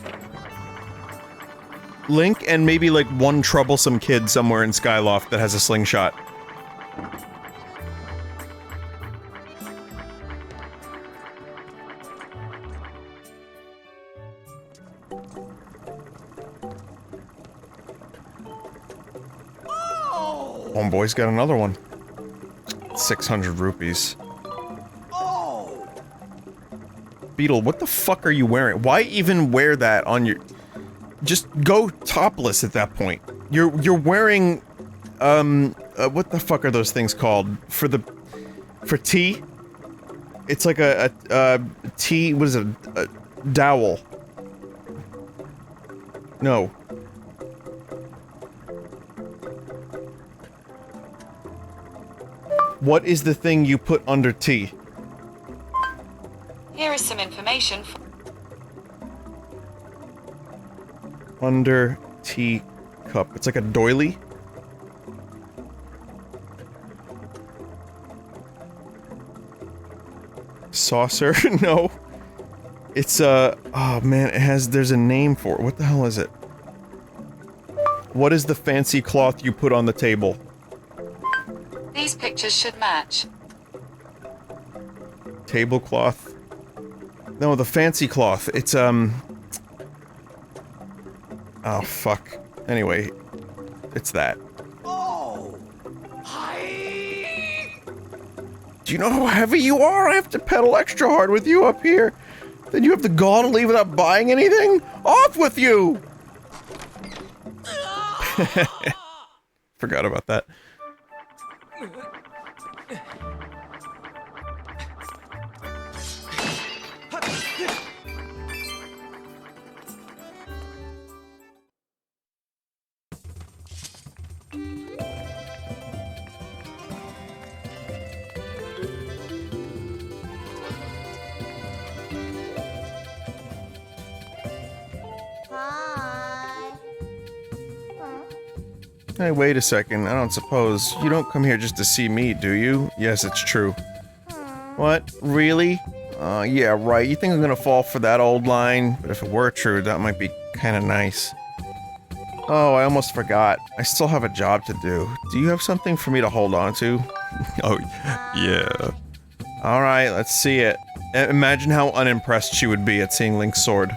Link and maybe, like, one troublesome kid somewhere in Skyloft that has a slingshot. Homeboy's got another one. 600 rupees. Beetle, what the fuck are you wearing? Why even wear that on your... Just go topless at that point. You're wearing, what the fuck are those things called? For tea? It's like a tea, what is it? A dowel. No. What is the thing you put under tea? Here is some information. Under tea cup. It's like a doily? Saucer? No. It's oh man, there's a name for it. What the hell is it? What is the fancy cloth you put on the table? These pictures should match. Tablecloth? No, the fancy cloth. It's, oh, fuck. Anyway, it's that. Oh! Hi! Do you know how heavy you are? I have to pedal extra hard with you up here. Then you have the gall to leave without buying anything? Off with you! Forgot about that. Hey, wait a second. I don't suppose... You don't come here just to see me, do you? Yes, it's true. What? Really? Yeah, right. You think I'm gonna fall for that old line? But if it were true, that might be kinda nice. Oh, I almost forgot. I still have a job to do. Do you have something for me to hold on to? Oh, yeah. Alright, let's see it. Imagine how unimpressed she would be at seeing Link's sword.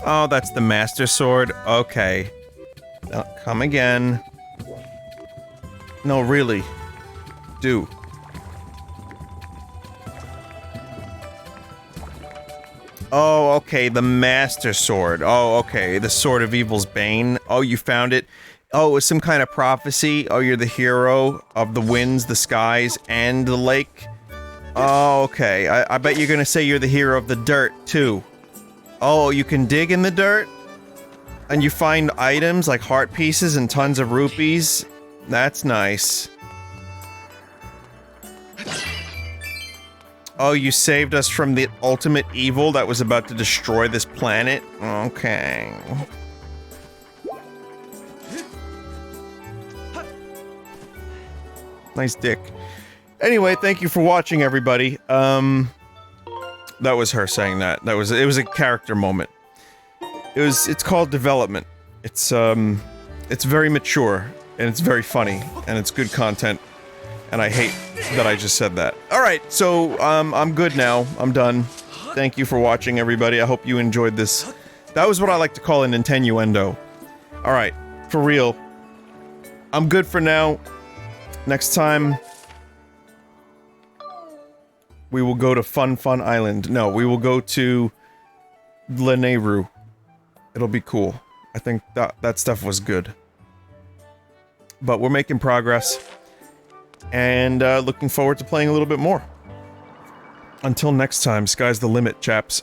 Oh, that's the Master Sword? Okay. Now, come again. No, really. Do. Oh, okay, the Master Sword. Oh, okay, the Sword of Evil's Bane. Oh, you found it? Oh, it was some kind of prophecy? Oh, you're the hero of the winds, the skies, and the lake? Oh, okay. I bet you're gonna say you're the hero of the dirt, too. Oh, you can dig in the dirt? And you find items like heart pieces and tons of rupees? That's nice. Oh, you saved us from the ultimate evil that was about to destroy this planet? Okay. Nice dick. Anyway, thank you for watching, everybody. That was her saying that. It was a character moment. It's called development. It's very mature, and it's very funny, and it's good content. And I hate that I just said that. Alright, so, I'm good now. I'm done. Thank you for watching, everybody. I hope you enjoyed this. That was what I like to call an innuendo. Alright, for real. I'm good for now. Next time, we will go to Fun Island. No, we will go to Leneru. It'll be cool. I think that stuff was good. But we're making progress. And looking forward to playing a little bit more. Until next time, sky's the limit, chaps.